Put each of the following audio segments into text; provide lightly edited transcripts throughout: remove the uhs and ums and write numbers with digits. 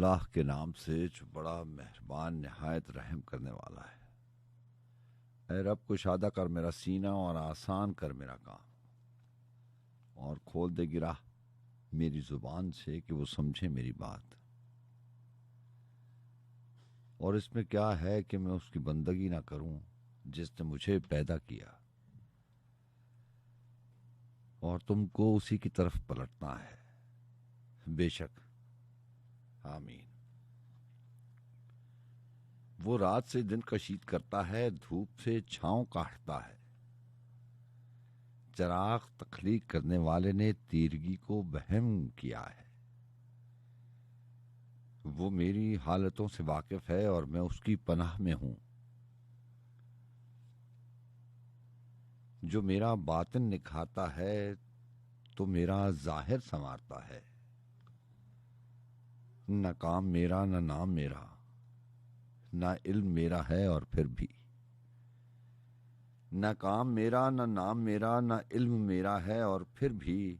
अल्लाह के नाम से जो बड़ा मेहरबान निहायत रहम करने वाला है। ऐ रब कुशादा कर मेरा सीना और आसान कर मेरा काम, और खोल दे गिरा मेरी जुबान से कि वो समझे मेरी बात। और इसमें क्या है कि मैं उसकी बंदगी ना करूं जिसने मुझे पैदा किया, और तुमको उसी की तरफ पलटना है। बेशक, आमीन। वो रात से दिन कशीद करता है, धूप से छांव काटता है। चराग तख्लीक करने वाले ने तीरगी को बहम किया है। वो मेरी हालतों से वाकिफ है और मैं उसकी पनाह में हूं। जो मेरा बातिन निखारता है तो मेरा जाहिर संवारता है। न काम मेरा न नाम मेरा, ना इल्म मेरा है और फिर भी। न काम मेरा न नाम मेरा न इल्म मेरा है और फिर भी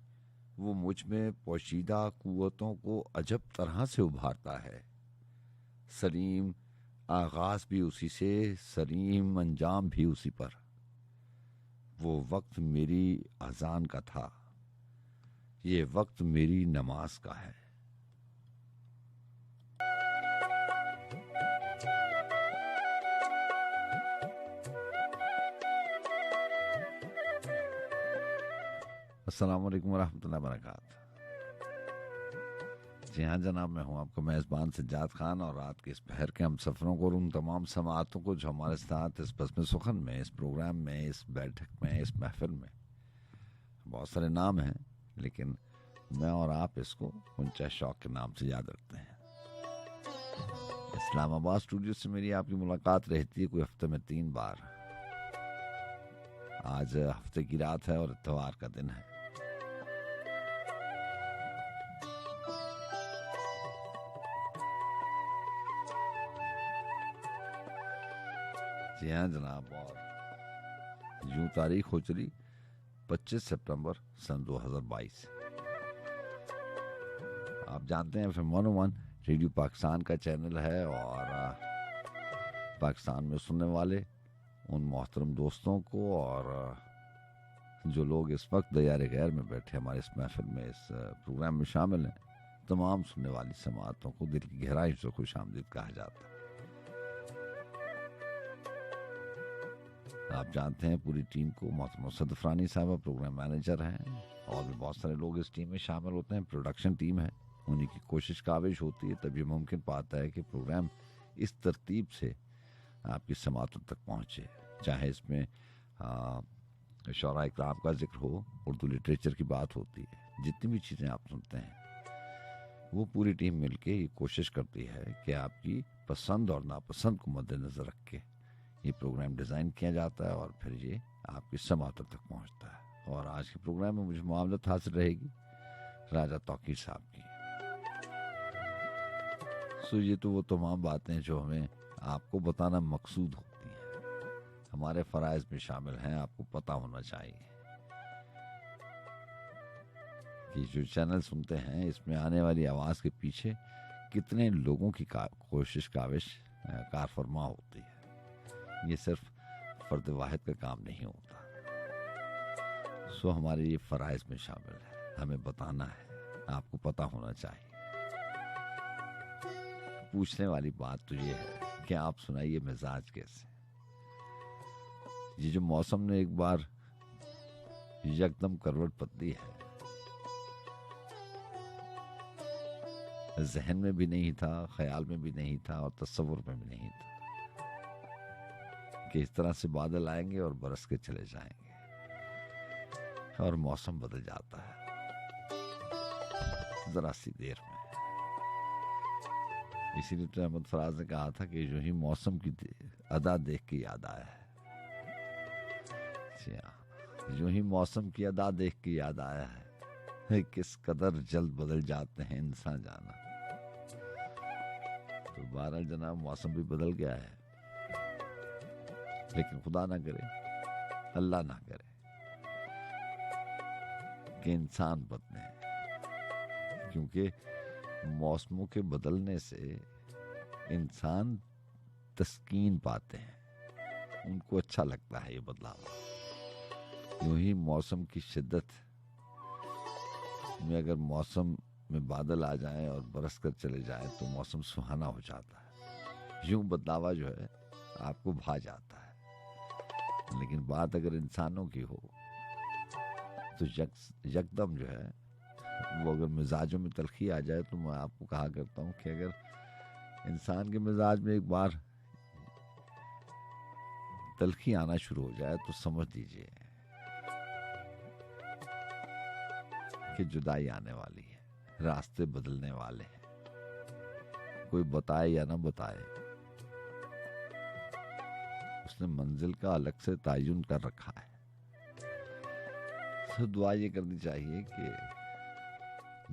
वो मुझ में पोशीदा कुव्वतों को अजब तरह से उभारता है। सलीम आगाज भी उसी से, सलीम अंजाम भी उसी पर। वो वक्त मेरी अजान का था, ये वक्त मेरी नमाज का है। अस्सलाम वालेकुम वरहमतुल्लाहि वबरकातुहू। जी हाँ जनाब, मैं हूँ आपका मेज़बान सज्जाद खान, और रात के इस पहर के हम सफ़रों को और उन तमाम समाअतों को जो हमारे साथ इस बज़्म सुखन में, इस प्रोग्राम में, इस बैठक में, इस महफिल में, बहुत सारे नाम हैं लेकिन मैं और आप इसको उनचा शौक के नाम से याद रखते हैं। इस्लामाबाद स्टूडियो से मेरी आपकी मुलाकात रहती है कोई हफ्ते में 3 बार। आज हफ्ते की रात है और इत्तवार का दिन है। जी हाँ जनाब, और यूं तारीख हो चली 25 सितंबर सन 2022। आप जानते हैं FM 101 रेडियो पाकिस्तान का चैनल है, और पाकिस्तान में सुनने वाले उन मोहतरम दोस्तों को और जो लोग इस वक्त दयारे गैर में बैठे हमारे इस महफिल में, इस प्रोग्राम में शामिल हैं, तमाम सुनने वाली समाअतों को दिल की गहराई से खुश आमदीद कहा जाता है। आप जानते हैं पूरी टीम को मोहतरम सदफरानी साहबा प्रोग्राम मैनेजर हैं, और भी बहुत सारे लोग इस टीम में शामिल होते हैं। प्रोडक्शन टीम है, उन्हीं की कोशिश काविश होती है तब ये मुमकिन पाता है कि प्रोग्राम इस तरतीब से आपकी समाअतों तक पहुँचे। चाहे इसमें शौरा इकराम का जिक्र हो, उर्दू लिटरेचर की बात होती है, जितनी भी चीज़ें आप सुनते हैं वो पूरी टीम मिलके ये कोशिश करती है कि आपकी पसंद और नापसंद को मद्देनज़र रख के ये प्रोग्राम डिज़ाइन किया जाता है और फिर ये आपकी समाअतों तक पहुंचता है। और आज के प्रोग्राम में मुझे मामलत हासिल रहेगी राजा तौकीर साहब की। सो ये तो वो तमाम बातें जो हमें आपको बताना मकसूद होती हैं, हमारे फ़राइज़ में शामिल हैं, आपको पता होना चाहिए कि जो चैनल सुनते हैं इसमें आने वाली आवाज़ के पीछे कितने लोगों की कोशिश काविश कारफरमा होती है। ये सिर्फ फर्द वाहिद का काम नहीं होता। सो हमारे ये फ़राइज़ में शामिल है, हमें बताना है, आपको पता होना चाहिए। पूछने वाली बात तो ये है कि आप सुनाइए मिजाज कैसे। ये जो मौसम ने एक बार यकदम करवट बदली है, जहन में भी नहीं था, ख्याल में भी नहीं था और तस्वुर में भी नहीं था कि इस तरह से बादल आएंगे और बरस के चले जाएंगे और मौसम बदल जाता है जरा सी देर में। इसीलिए तो अहमद फराज ने कहा था कि जो ही मौसम की अदा देख के याद आया है। जो ही मौसम की अदा देख के याद आया है, किस कदर जल्द बदल जाते हैं इंसान जाना। तो बहरहाल जनाब, मौसम भी बदल गया है, लेकिन खुदा ना करे, अल्लाह ना करे कि इंसान बदले, क्योंकि मौसमों के बदलने से इंसान तस्कीन पाते हैं, उनको अच्छा लगता है ये बदलाव। यूं ही मौसम की शिद्दत में अगर मौसम में बादल आ जाएं और बरस कर चले जाएं तो मौसम सुहाना हो जाता है। यूं बदलावा जो है आपको भा जाता है। लेकिन बात अगर इंसानों की हो तो यकदम जो है वो अगर मिजाजों में तलखी आ जाए तो मैं आपको कहा करता हूँ कि अगर इंसान के मिजाज में एक बार तलखी आना शुरू हो जाए तो समझ लीजिए कि जुदाई आने वाली है, रास्ते बदलने वाले हैं। कोई बताए या ना बताए, उसने मंजिल का अलग से तयन कर रखा है। तो दुआ ये करनी चाहिए कि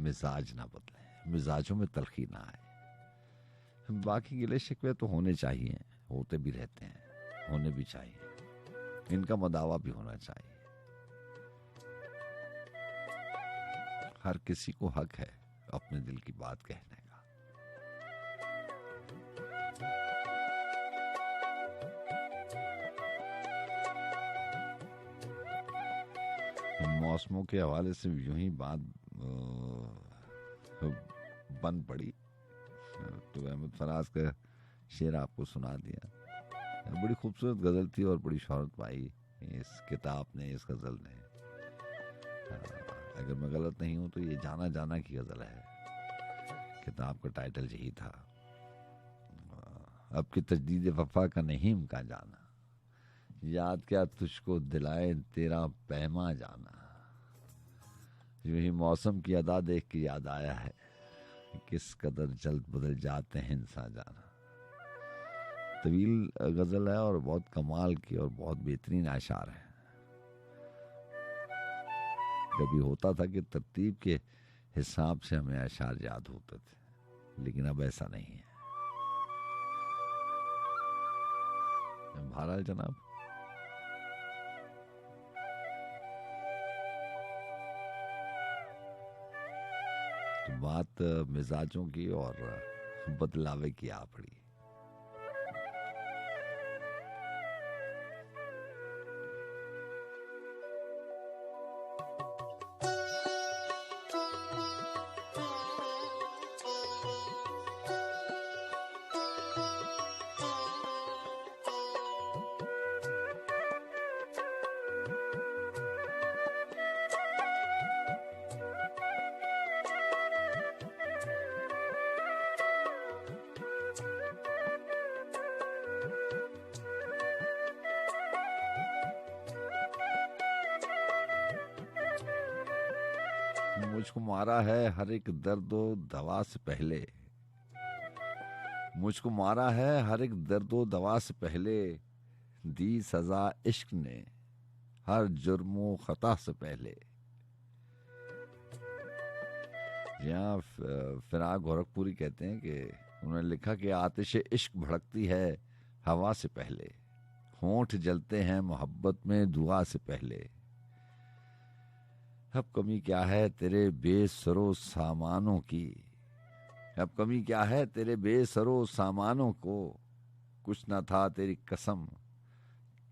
मिजाज ना बदले, मिजाजों में तलखी ना आए। बाकी गिले शिकवे तो होने चाहिए, होते भी रहते हैं, होने भी चाहिए, इनका मदावा भी होना चाहिए। हर किसी को हक है अपने दिल की बात कहने का। मौसमों के हवाले से यूं ही बात बन पड़ी तो अहमद फराज का शेर आपको सुना दिया। बड़ी खूबसूरत गजल थी और बड़ी शोहरत पाई इस किताब ने, इस गजल ने। अगर मैं गलत नहीं हूं तो ये जाना जाना की गजल है, किताब का टाइटल यही था। अब की तजदीद वफा का नहीं का जाना, याद क्या तुझको दिलाए तेरा पैमा जाना। यूं ही मौसम की अदा देख के याद आया है किस कदर जल्द बदल जाते हैं इंसान जाना। तवील गजल है और बहुत कमाल की और बहुत बेहतरीन अशार है। कभी होता था कि तरतीब के हिसाब से हमें अशार याद होते थे, लेकिन अब ऐसा नहीं है। बहरहाल जनाब, तो बात मिजाजों की और बदलावे की आ पड़ी। मुझको मारा है हर एक दर्दो दवा से पहले, मुझको मारा है हर एक दर्दो दवा से पहले, दी सजा इश्क ने हर जुर्मो खता से पहले। यहाँ फिराक गोरखपुरी कहते हैं कि उन्होंने लिखा कि आतिश इश्क भड़कती है हवा से पहले, होंठ जलते हैं मोहब्बत में दुआ से पहले। अब कमी क्या है तेरे बेसरो सामानों की, अब कमी क्या है तेरे बेसरो सामानों को, कुछ न था तेरी कसम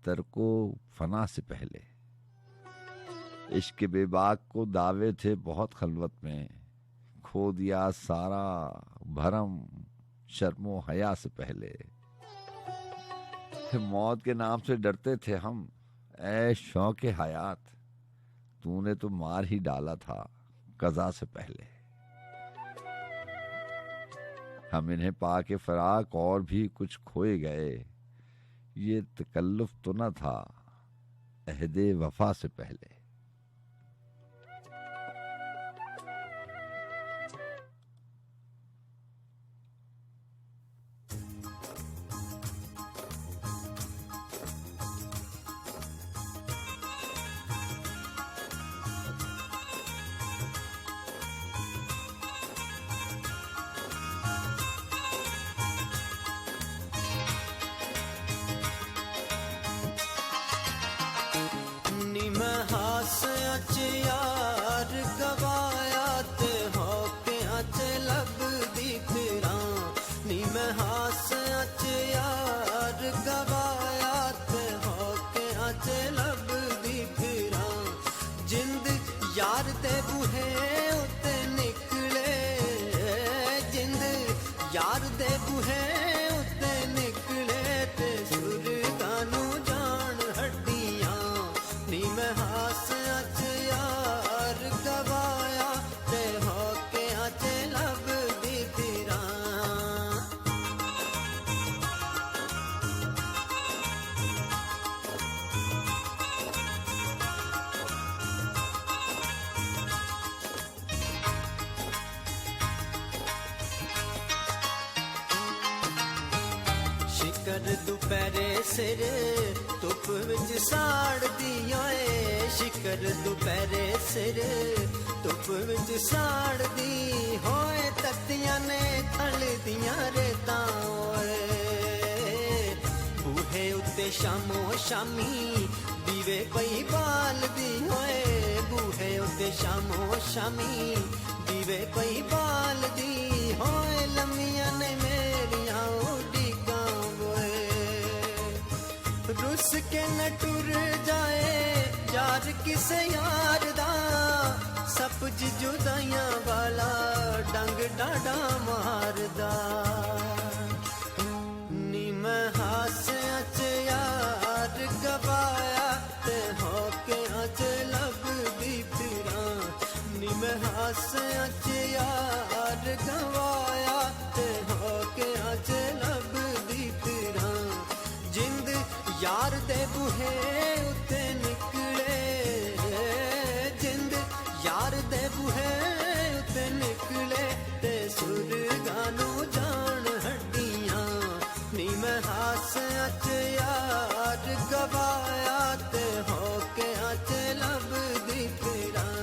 तरको फना से पहले। इश्क के बेबाक को दावे थे बहुत खलवत में, खो दिया सारा भरम शर्मो हया से पहले। मौत के नाम से डरते थे हम ऐ शौक़ हयात, तूने तो मार ही डाला था कज़ा से पहले। हम इन्हें पाके फराक और भी कुछ खोए गए, ये तकल्लुफ तो न था अहदे वफा से पहले। निमहा च लभदी फिरां जिंद यार दे बूहे उत्ते निकले जिंद यार दे बूहे उत्ते निकले ते सुरगां नूं जान हड्डियां नी मैं हासियां च यार गवाया ते होकियां च लभदी फिरां शिकर दुपहरे सिर धुप विच साड़दी ओए शिकर दुपहरे सिर धुप विच साड़दी होए तत्तियां ने थलदियां रेतां ओए बूहे उत्ते शामो शामी दीवे पई बालदी होए बूहे उत्ते शामो शामी दीवे पई बालदी होए लम्मियां ने मेरियां उड़ीकां रुस के न टुर जाए यार किसे यार दा सपज जुदाइयां वाला डंग डाडा मारदा नी मैं हासियां च यार गवाया ते होकियां च लभदी फिरां नी मैं हासियां च यार गवाया ते होकियां च लभदी फिरां जिंद यार दे बूहे उत्ते निकले जिंद यार दे बूहे उत्ते निकले ते सुरगां नूं जान हड्डियां नी मैं हासियां च यार गवाया ते होकियां च लभदी फिरां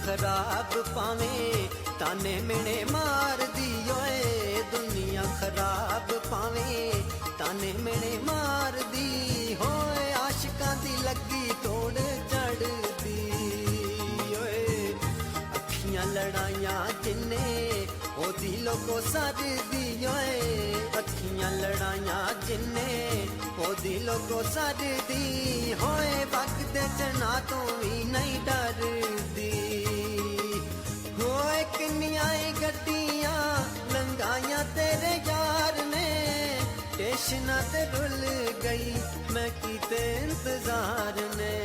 खराब पावे ताने मेने मार दी ओए दुनिया खराब पावे ताने मेने मार दी होए आशिकां दी लगी तोड़ चढ़दी ओए अखियां लड़ाइयां जिन्ने ओ दिलों को सरदी ओए अखियां लड़ाइयां जिन्ने ओ दिलों को सरदी होए वक्त जना तो भी नहीं डरदी होए किन्नियां गड्डियां लंगाइयां तेरे यार ने स्टेशना ते रुल गई मैं कीते इंतजार ने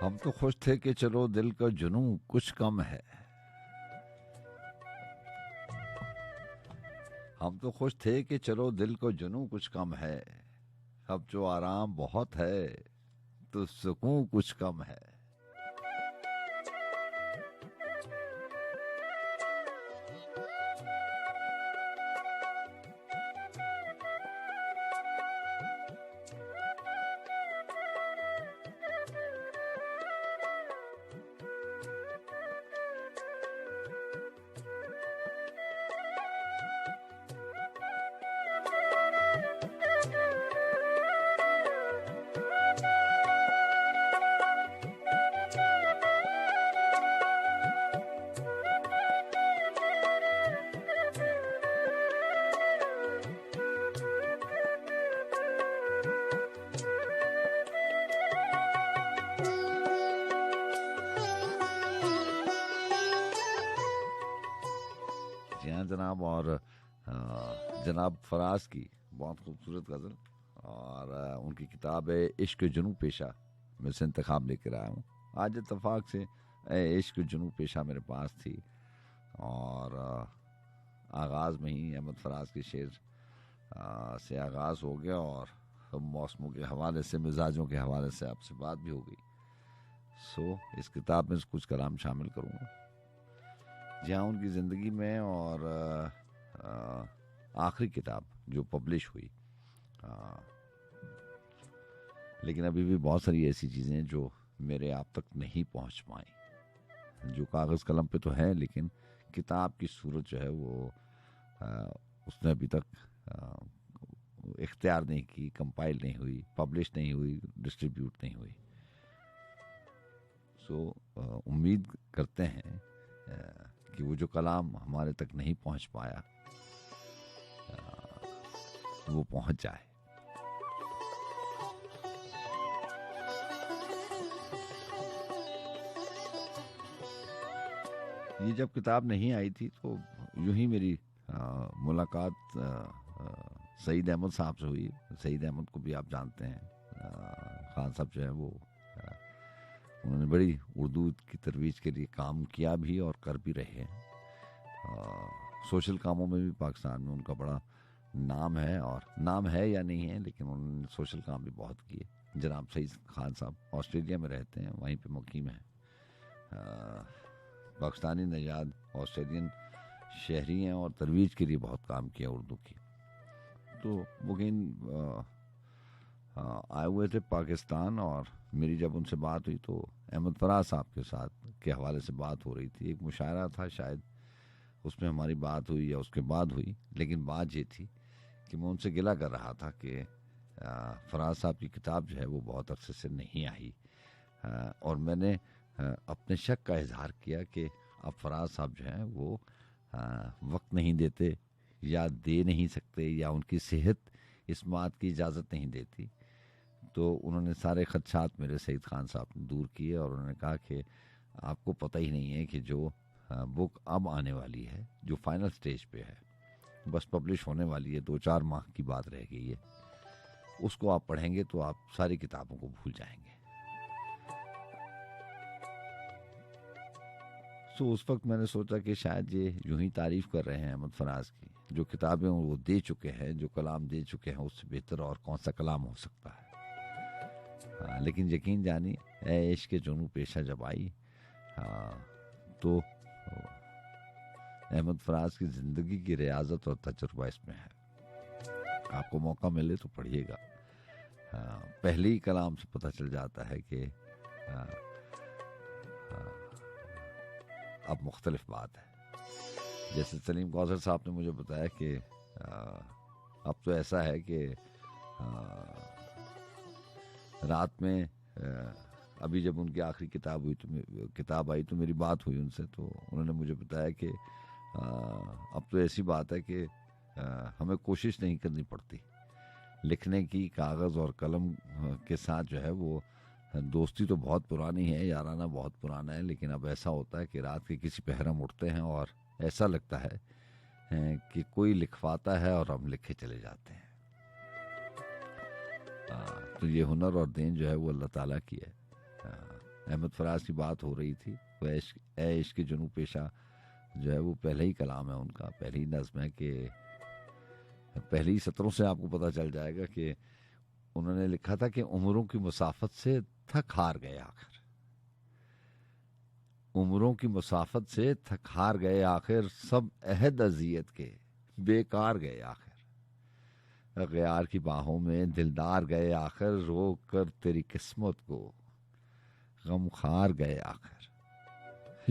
हम तो खुश थे कि चलो दिल का जुनूं कुछ कम है हम तो खुश थे कि चलो दिल को जुनूं कुछ कम है अब जो आराम बहुत है तो सुकून कुछ कम है जी हाँ जनाब, और जनाब फराज की बहुत खूबसूरत गज़ल और उनकी किताब है इश्क जुनून पेशा, मैं से इंतखाब लेकर आया हूँ आज इत्तेफाक से। इश्क जुनून पेशा मेरे पास थी और आगाज़ में ही अहमद फराज के शेर से आगाज़ हो गया और मौसमों के हवाले से, मिजाजों के हवाले से आपसे बात भी हो गई। सो इस किताब में कुछ कलाम शामिल करूँगा जहाँ उनकी ज़िंदगी में और आखिरी किताब जो पब्लिश हुई, लेकिन अभी भी बहुत सारी ऐसी चीज़ें जो मेरे आप तक नहीं पहुँच पाई, जो कागज़ कलम पे तो है लेकिन किताब की सूरत जो है वो उसने अभी तक इख्तियार नहीं की, कंपाइल नहीं हुई, पब्लिश नहीं हुई, डिस्ट्रीब्यूट नहीं हुई। सो उम्मीद करते हैं कि वो जो कलाम हमारे तक नहीं पहुंच पाया वो पहुंच जाए। ये जब किताब नहीं आई थी तो यूं ही मेरी मुलाकात सईद अहमद साहब से हुई। सईद अहमद को भी आप जानते हैं, खान साहब जो है वो उन्होंने बड़ी उर्दू की तरवीज के लिए काम किया भी और कर भी रहे हैं। सोशल कामों में भी पाकिस्तान में उनका बड़ा नाम है, और नाम है या नहीं है लेकिन उन्होंने सोशल काम भी बहुत किए। जनाब सईद खान साहब ऑस्ट्रेलिया में रहते हैं, वहीं पे मुकीम है। पाकिस्तानी नजाद ऑस्ट्रेलियन शहरी हैं और तरवीज के लिए बहुत काम किया उर्दू की। तो मुकीन आए हुए थे पाकिस्तान और मेरी जब उनसे बात हुई तो अहमद फराज साहब के साथ के हवाले से बात हो रही थी। एक मुशायरा था शायद, उसमें हमारी बात हुई या उसके बाद हुई, लेकिन बात ये थी कि मैं उनसे गिला कर रहा था कि फराज साहब की किताब जो है वो बहुत अरसे से नहीं आई, और मैंने अपने शक का इजहार किया कि अब फराज साहब जो हैं वो वक्त नहीं देते या दे नहीं सकते या उनकी सेहत इस बात की इजाज़त नहीं देती। तो उन्होंने सारे खदशात मेरे सईद खान साहब ने दूर किए और उन्होंने कहा कि आपको पता ही नहीं है कि जो बुक अब आने वाली है, जो फाइनल स्टेज पे है, बस पब्लिश होने वाली है, 2-4 माह की बात रह गई है, उसको आप पढ़ेंगे तो आप सारी किताबों को भूल जाएंगे। तो उस वक्त मैंने सोचा कि शायद ये यूं ही तारीफ कर रहे हैं अहमद फराज की, जो किताबें वो दे चुके हैं, जो कलाम दे चुके हैं, उससे बेहतर और कौन सा कलाम हो सकता है। लेकिन यकीन जानिए ए इश्क जुनून पेशा जब आई तो अहमद फराज की ज़िंदगी की रियाजत और तजुर्बा इसमें है। आपको मौका मिले तो पढ़िएगा। पहले ही कलाम से पता चल जाता है कि अब मुख्तलिफ बात है। जैसे सलीम कौसर साहब ने मुझे बताया कि अब तो ऐसा है कि रात में अभी जब उनकी आखिरी किताब आई तो मेरी बात हुई उनसे, तो उन्होंने मुझे बताया कि अब तो ऐसी बात है कि हमें कोशिश नहीं करनी पड़ती लिखने की। कागज़ और कलम के साथ जो है वो दोस्ती तो बहुत पुरानी है, याराना बहुत पुराना है, लेकिन अब ऐसा होता है कि रात के किसी पहर हम उठते हैं और ऐसा लगता है कि कोई लिखवाता है और हम लिखे चले जाते हैं। तो ये हुनर और देन जो है वो अल्लाह ताला की है। अहमद फराज की बात हो रही थी, वो ए इश्क जुनून पेशा जो है वो पहले ही कलाम है उनका, पहली ही नज़्म है कि पहले ही सत्रों से आपको पता चल जाएगा कि उन्होंने लिखा था कि उम्रों की मुसाफत से थक हार गए आखिर, उम्रों की मुसाफत से थक हार गए आखिर, सब अहद अजियत के बेकार गए आखिर, गयार की बाहों में दिलदार गए आखिर, रोक कर तेरी किस्मत को गमखार गए आखिर,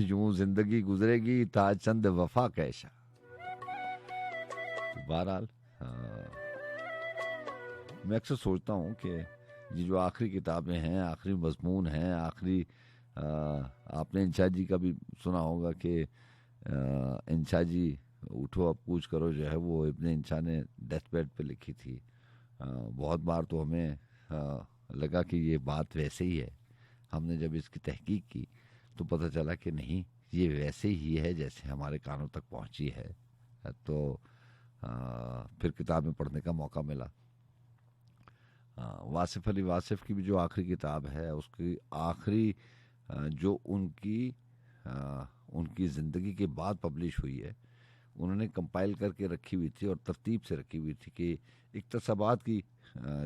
यूं जिंदगी गुजरेगी ता चंद वफा कैशा। तो बहरहाल मैं अक्सर सोचता हूँ कि ये जो आखिरी किताबें हैं, आखिरी मजमून हैं, आखिरी आपने इंशा जी का भी सुना होगा कि इंशा जी उठो अब कूच करो जो है वो इब्ने इंशा ने डेथ बेड पे लिखी थी। बहुत बार तो हमें लगा कि ये बात वैसे ही है, हमने जब इसकी तहकीक की तो पता चला कि नहीं, ये वैसे ही है जैसे हमारे कानों तक पहुंची है तो फिर किताबें पढ़ने का मौका मिला। वासिफ अली वासिफ की भी जो आखिरी किताब है, उसकी आखिरी जो उनकी ज़िंदगी के बाद पब्लिश हुई है, उन्होंने कंपाइल करके रखी हुई थी और तरतीब से रखी हुई थी कि इक़्तिसाबात की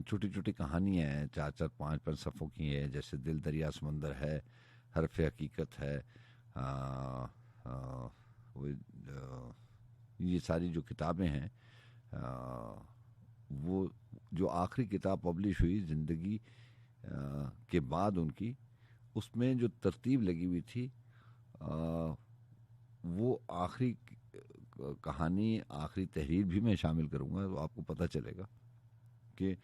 छोटी छोटी कहानियाँ हैं, 4-4 5-5 सफ़ों की है, जैसे दिल दरिया समंदर है, हरफ हकीकत है, ये सारी जो किताबें हैं, वो जो आखिरी किताब पब्लिश हुई ज़िंदगी के बाद उनकी, उसमें जो तरतीब लगी हुई थी, वो आखिरी कहानी, आखिरी तहरीर भी मैं शामिल करूँगा, तो आपको पता चलेगा कि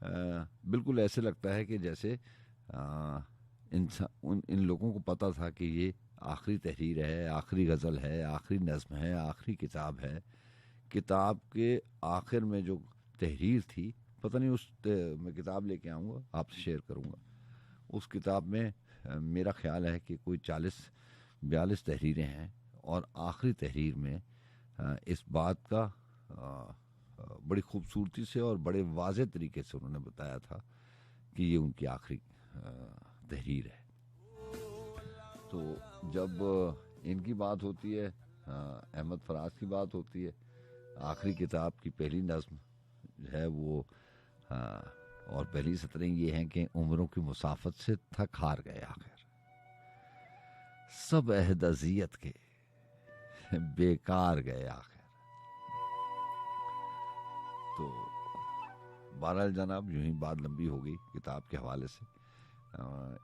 बिल्कुल ऐसे लगता है कि जैसे इन लोगों को पता था कि ये आखिरी तहरीर है, आखिरी गज़ल है, आखिरी नज़्म है, आखिरी किताब है। किताब के आखिर में जो तहरीर थी, पता नहीं, मैं किताब लेके आऊँगा, आपसे शेयर करूँगा। उस किताब में मेरा ख्याल है कि कोई 40-42 तहरीरें हैं, और आखिरी तहरीर में इस बात का बड़ी खूबसूरती से और बड़े वाज़े तरीके से उन्होंने बताया था कि ये उनकी आखिरी तहरीर है। तो जब इनकी बात होती है, अहमद फराज की बात होती है, आखिरी किताब की पहली नज़्म है वो, और पहली सतरें ये हैं कि उम्रों की मुसाफत से थक हार गए आखिर, सब अहद अज़ियत के बेकार गए आखिर। तो बहरहाल जनाब, यूं ही बात लंबी हो गई किताब के हवाले से।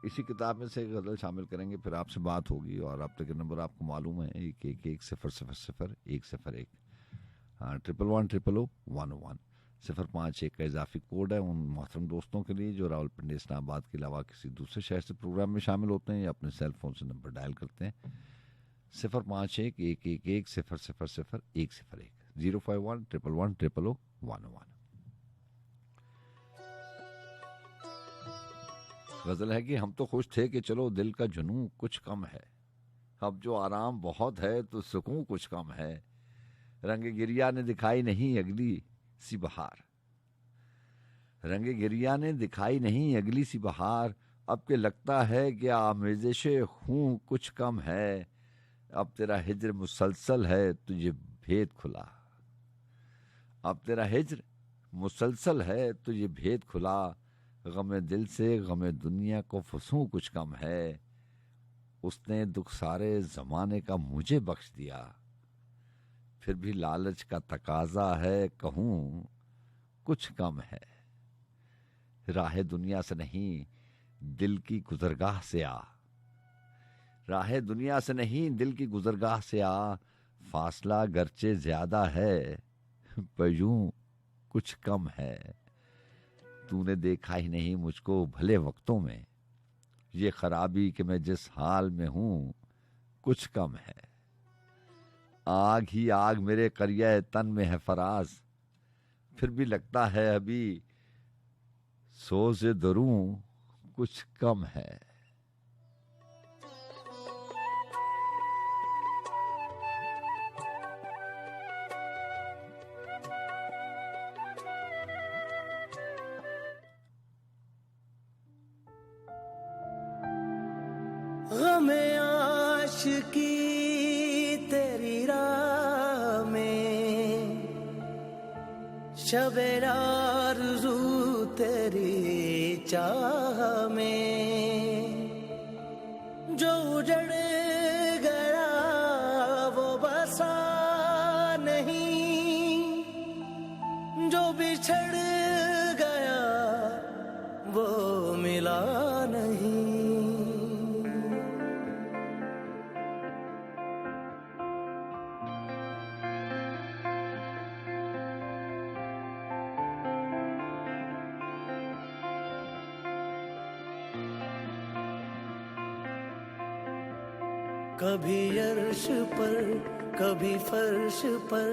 इसी किताब में से एक गज़ल शामिल करेंगे, फिर आपसे बात होगी। और अब तक के नंबर आपको मालूम है, 111-000-101, 111-000-101, 051 का इजाफी कोड है उन मोहतरम दोस्तों के लिए जो रावलपिंडी इस्लामाबाद के अलावा किसी दूसरे शहर से प्रोग्राम में शामिल होते हैं या अपने सेल फोन से नंबर डायल करते हैं, 051-111-000-101, 051-111-000-101। गज़ल है कि हम तो खुश थे कि चलो दिल का जुनून कुछ कम है, अब जो आराम बहुत है तो सुकून कुछ कम है, रंग गिरिया ने दिखाई नहीं अगली सी बहार, रंग गिरिया ने दिखाई नहीं अगली सी बहार, अब के लगता है कि आमेज़श हूँ कुछ कम है, अब तेरा हिज्र मुसलसल है तुझे भेद खुला, अब तेरा हिज्र मुसलसल है तुझे भेद खुला, गमे दिल से गमे दुनिया को फसूं कुछ कम है, उसने दुख सारे ज़माने का मुझे बख्श दिया, फिर भी लालच का तकाजा है कहूँ कुछ कम है, राह दुनिया से नहीं दिल की गुज़रगाह से आ, राह दुनिया से नहीं दिल की गुज़रगाह से आ, फासला गरचे ज़्यादा है पर यूं कुछ कम है, तूने देखा ही नहीं मुझको भले वक्तों में, ये खराबी कि मैं जिस हाल में हूँ कुछ कम है, आग ही आग मेरे करिया तन में है फराज, फिर भी लगता है अभी सोज़ दरूं कुछ कम है। गमे आशिकी तेरी राह में, शबे आरज़ू तेरी चाह में, जो उजड़ गया वो बसा नहीं, जो बिछड़ गया वो मिला नहीं। कभी अर्श पर कभी फर्श पर,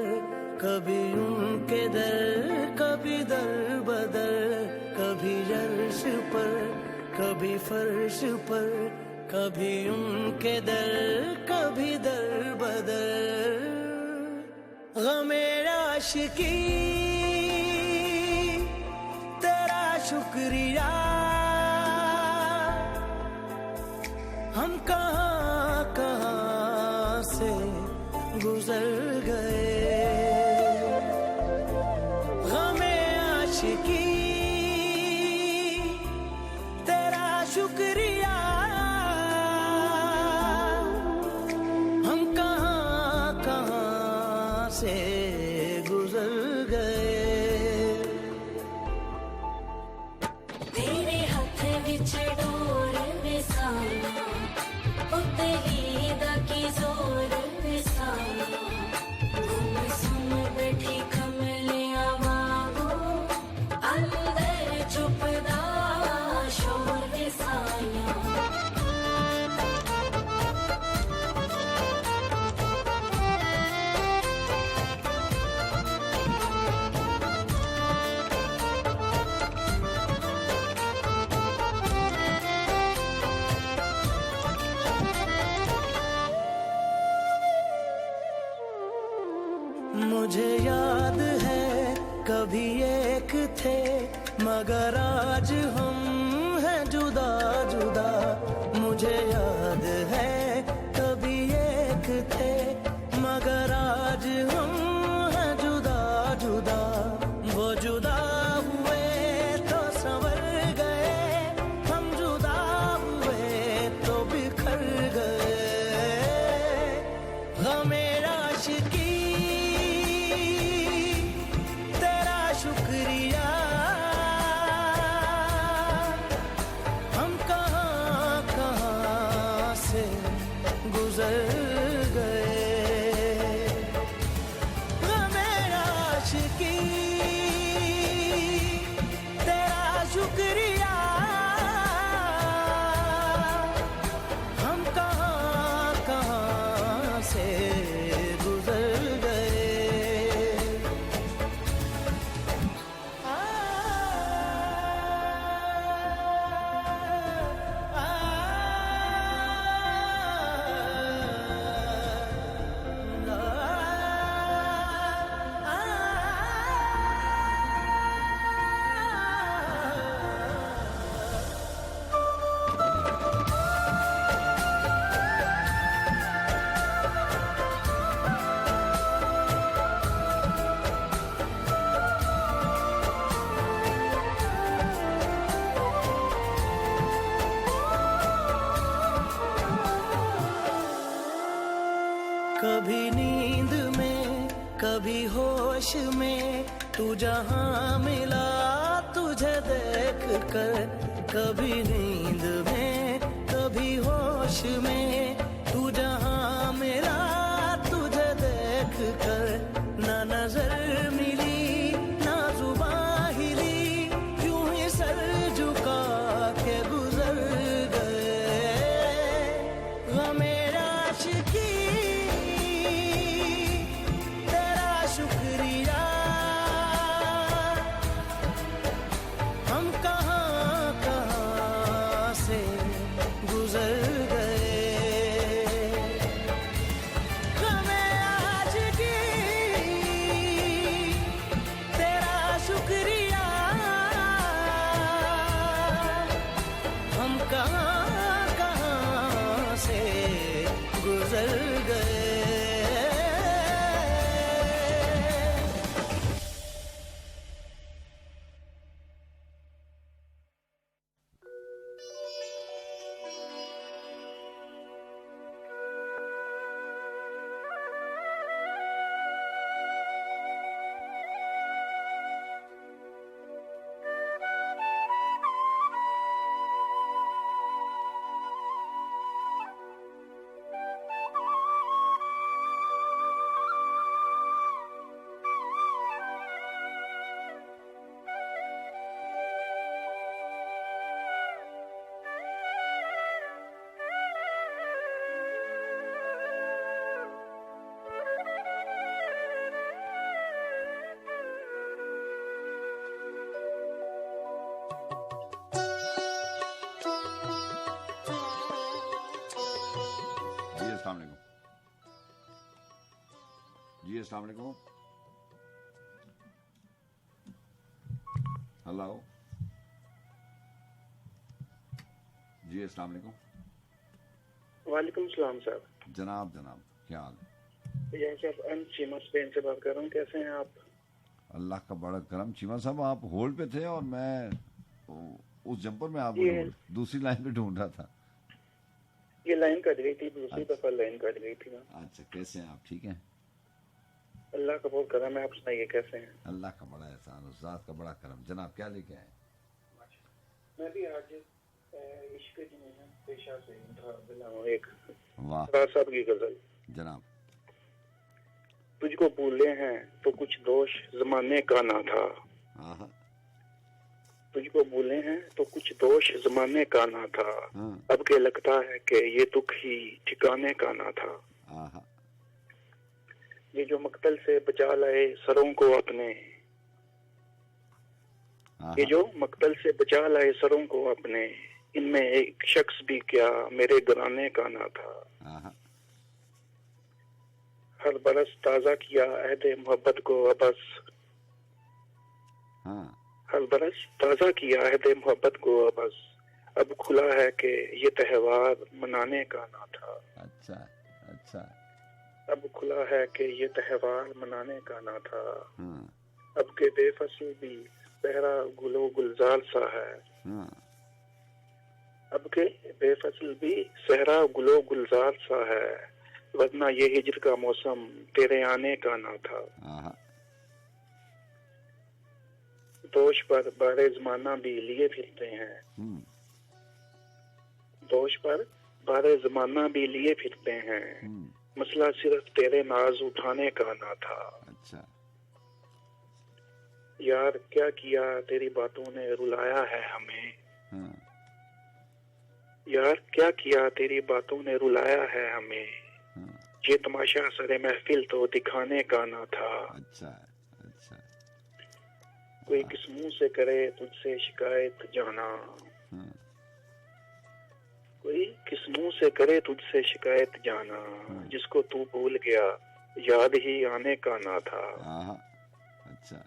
कभी उनके दर कभी दर बदर, कभी अर्श पर कभी फर्श पर, कभी उनके दर कभी दर बदर, गमे आशिकी तेरा शुक्रिया, हम कहाँ कहाँ से गुजर गए। गमे आशिकी तेरा शुक्रिया, हम कहाँ कहाँ से गुजर गए। तेरे हाथ विच डोर विसाना, उतरी दा की जोर विसाना, गुम सुम बैठी कमलिया वांगू, अंदर चुपदा शोर विसाया। मुझे याद है कभी एक थे, मगर आज हम हैं जुदा जुदा। मुझे याद है कभी एक थे, मगर आज हम हैं जुदा जुदा। वो जुदा हुए तो संवर गए, हम जुदा हुए तो बिखर गए। गमे आशिकी तेरा शुक्रिया, हम कहाँ कहाँ से गुजर गए। गमे आशिकी तेरा शुक्रिया, हम कहाँ कहाँ से गुजर गए। कभी नींद में कभी होश में, तू जहाँ मिला तुझे देख कर। कभी नींद में कभी होश में, तू जहाँ मिला तुझे देख कर। ना नजर मिली ना जुबान हिली, यूं ही सर झुका के गुजर गए। गमे आशिकी तेरा शुक्रिया, हम कहाँ कहाँ से गुजर गए। अस्सलाम वालेकुम। हेलो जी, अस्सलाम वालेकुम। वालेकुम सलाम साहब। जनाब जनाब, क्या हाल है? यह साहब चीमा स्पेन से बात कर रहा हूँ। कैसे हैं आप? अल्लाह का बड़ा करम। चीमा साहब, आप होल्ड पे थे और मैं उस जंपर में आपको ये- दूसरी लाइन पे ढूंढ रहा था। ये लाइन कट गई थी, दूसरी अच्छा। दफा लाइन कट गई थी ना। अच्छा, कैसे हैं आप? ठीक हैं? अल्लाह का बहुत करम है। आप सुनाइए कैसे हैं? अल्लाह का बड़ा एहसान, उस ज़ात का बड़ा करम। जनाब, क्या लेके आए? मैं भी आज इश्क की पेशा से मिला हूँ। एक वाह राज साहब की गजल। जनाब। तुझको भूले हैं तो कुछ दोष जमाने का ना था। आहा, तुझको भूले हैं तो कुछ दोष जमाने का ना था। हाँ, अब के लगता है कि ये दुख ही ठिकाने का ना था। आहा, ये जो मकतल से बचा लाए सरों को अपने, आहा, ये जो मकतल से बचा लाए सरों को अपने, इनमें एक शख्स भी क्या मेरे घराने का ना था। आहा, हर बरस ताजा किया अहद मोहब्बत को अबस, हाँ, हर बरस ताजा किया अहद मोहब्बत को अबस। अब खुला है कि ये त्योहार मनाने का ना था। अच्छा अच्छा, अब खुला है कि ये त्योहार मनाने का ना था। हाँ, अब के बेफसल भी सहरा गुलो गुलजार सा है। हाँ, अब के बेफसल भी सहरा गुलो गुलजार सा है। वरना ये हिजर का मौसम तेरे आने का ना था। आहा, दोष पर बारे जमाना भी लिए फिरते हैं। दोष पर बारे जमाना भी लिए फिरते हैं। मसला सिर्फ तेरे नाज उठाने का ना था। अच्छा, यार क्या किया तेरी बातों ने रुलाया है हमें। हाँ, यार क्या किया तेरी बातों ने रुलाया है हमें। हाँ, ये तमाशा सरे महफिल तो दिखाने का ना था। अच्छा अच्छा, कोई किस मुंह से करे तुझसे शिकायत जाना। हाँ, कोई किस मुंह से करे तुझसे शिकायत जाना। जिसको तू भूल गया याद ही आने का ना था। आहा, अच्छा,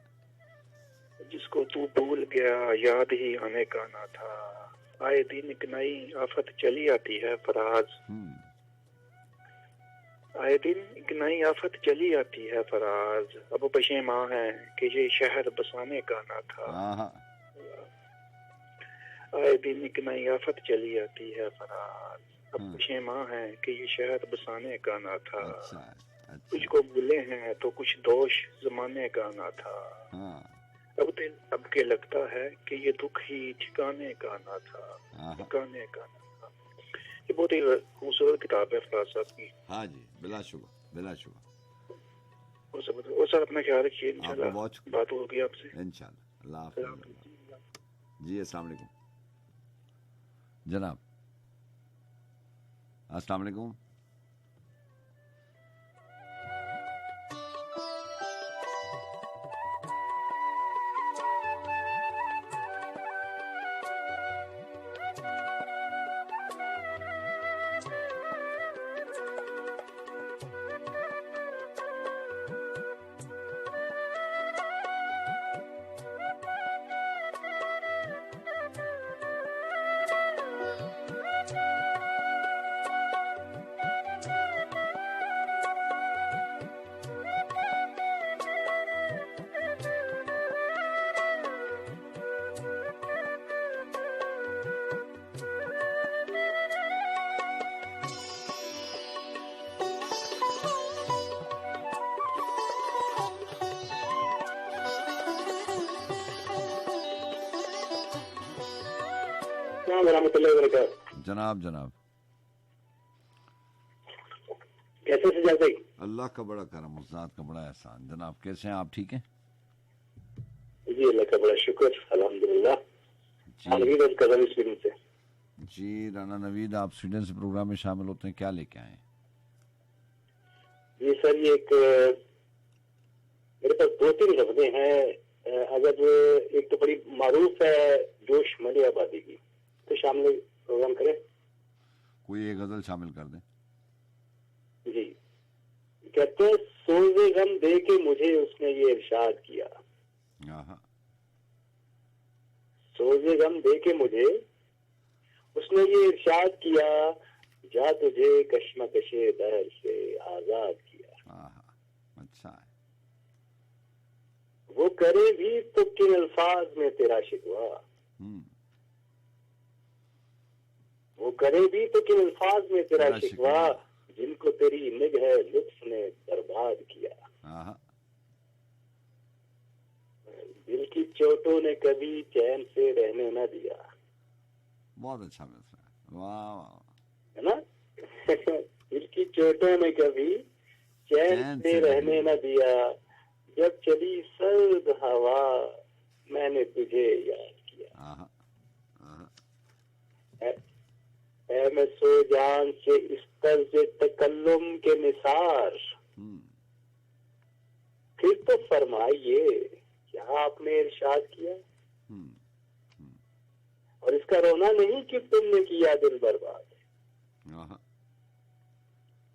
जिसको तू भूल गया याद ही आने का ना था। आए दिन एक नई आफत चली आती है फराज। आए दिन एक नई आफत चली आती है फराज। अब पशेमां है कि ये शहर बसाने का ना था। आहा, आए दिन एक नई आफत चली आती है फराज। अब पशेमां है कि ये शहर बसाने का ना था। अच्छा अच्छा, तुझको भूले हैं तो कुछ दोष जमाने का ना था। हाँ, अब के लगता है कि ये दुख ही ठिकाने का ना था। आहा, ठिकाने का ना था। ये बहुत ही खूबसूरत किताब है फराज साहब की। हाँ जी, बिलाशुबा बिलाशुबा। और सर अपना ख्याल रखिए। आपका इंशाल्लाह बहुत शुक्रिया। बात होगी आपसे। इंशाल्लाह। अल्लाह हाफ़िज़। जी, अस्सलाम वालेकुम। जनाब, अस्सलाम वालेकुम। जनाब जनाब, कैसे सजाद भाई? अल्लाह का बड़ा करम, उस ज़ात का बड़ा एहसान। जनाब, कैसे हैं आप? ठीक हैं? जी अल्लाह का बड़ा शुक्र, अल्हम्दुलिल्लाह। जी जी, राना नवीद, आप स्वीडन से प्रोग्राम में शामिल होते हैं, क्या लेके आए? जी सर, ये एक मेरे पास 2-3 लफ्ज़े हैं। अगर एक तो बड़ी मारूफ है जोश मली आबादी की, तो शामिल प्रोग्राम करें। कोई एक गजल शामिल कर दें। जी, कहते हैं सोज़े गम दे के मुझे उसने ये इरशाद किया, आहा, सोज़े गम दे के मुझे उसने ये इरशाद किया, जा तुझे कश्मकशे दहर से आजाद किया। आहा, अच्छा है। वो करे भी तो किन अल्फाज में तेरा शिकवा, वो करे भी तो किन अल्फाज में तेरा शिकवा, जिनको तेरी निगाह लुत्फ ने बर्बाद किया। आहा, दिल की चोटों ने कभी चैन से रहने न दिया, बहुत अच्छा मिसरा है, वाह वाह, है ना। दिल की चोटों ने कभी चैन से रहने न दिया, जब चली सर्द हवा मैंने तुझे याद किया। आहा, आहा, ऐ मैं सो जान से इस तर्ज तकल्लुम के निसार, फिर तो फरमाइए क्या आपने इरशाद किया, और इसका रोना नहीं कि तुमने किया दिल बर्बाद, आहा,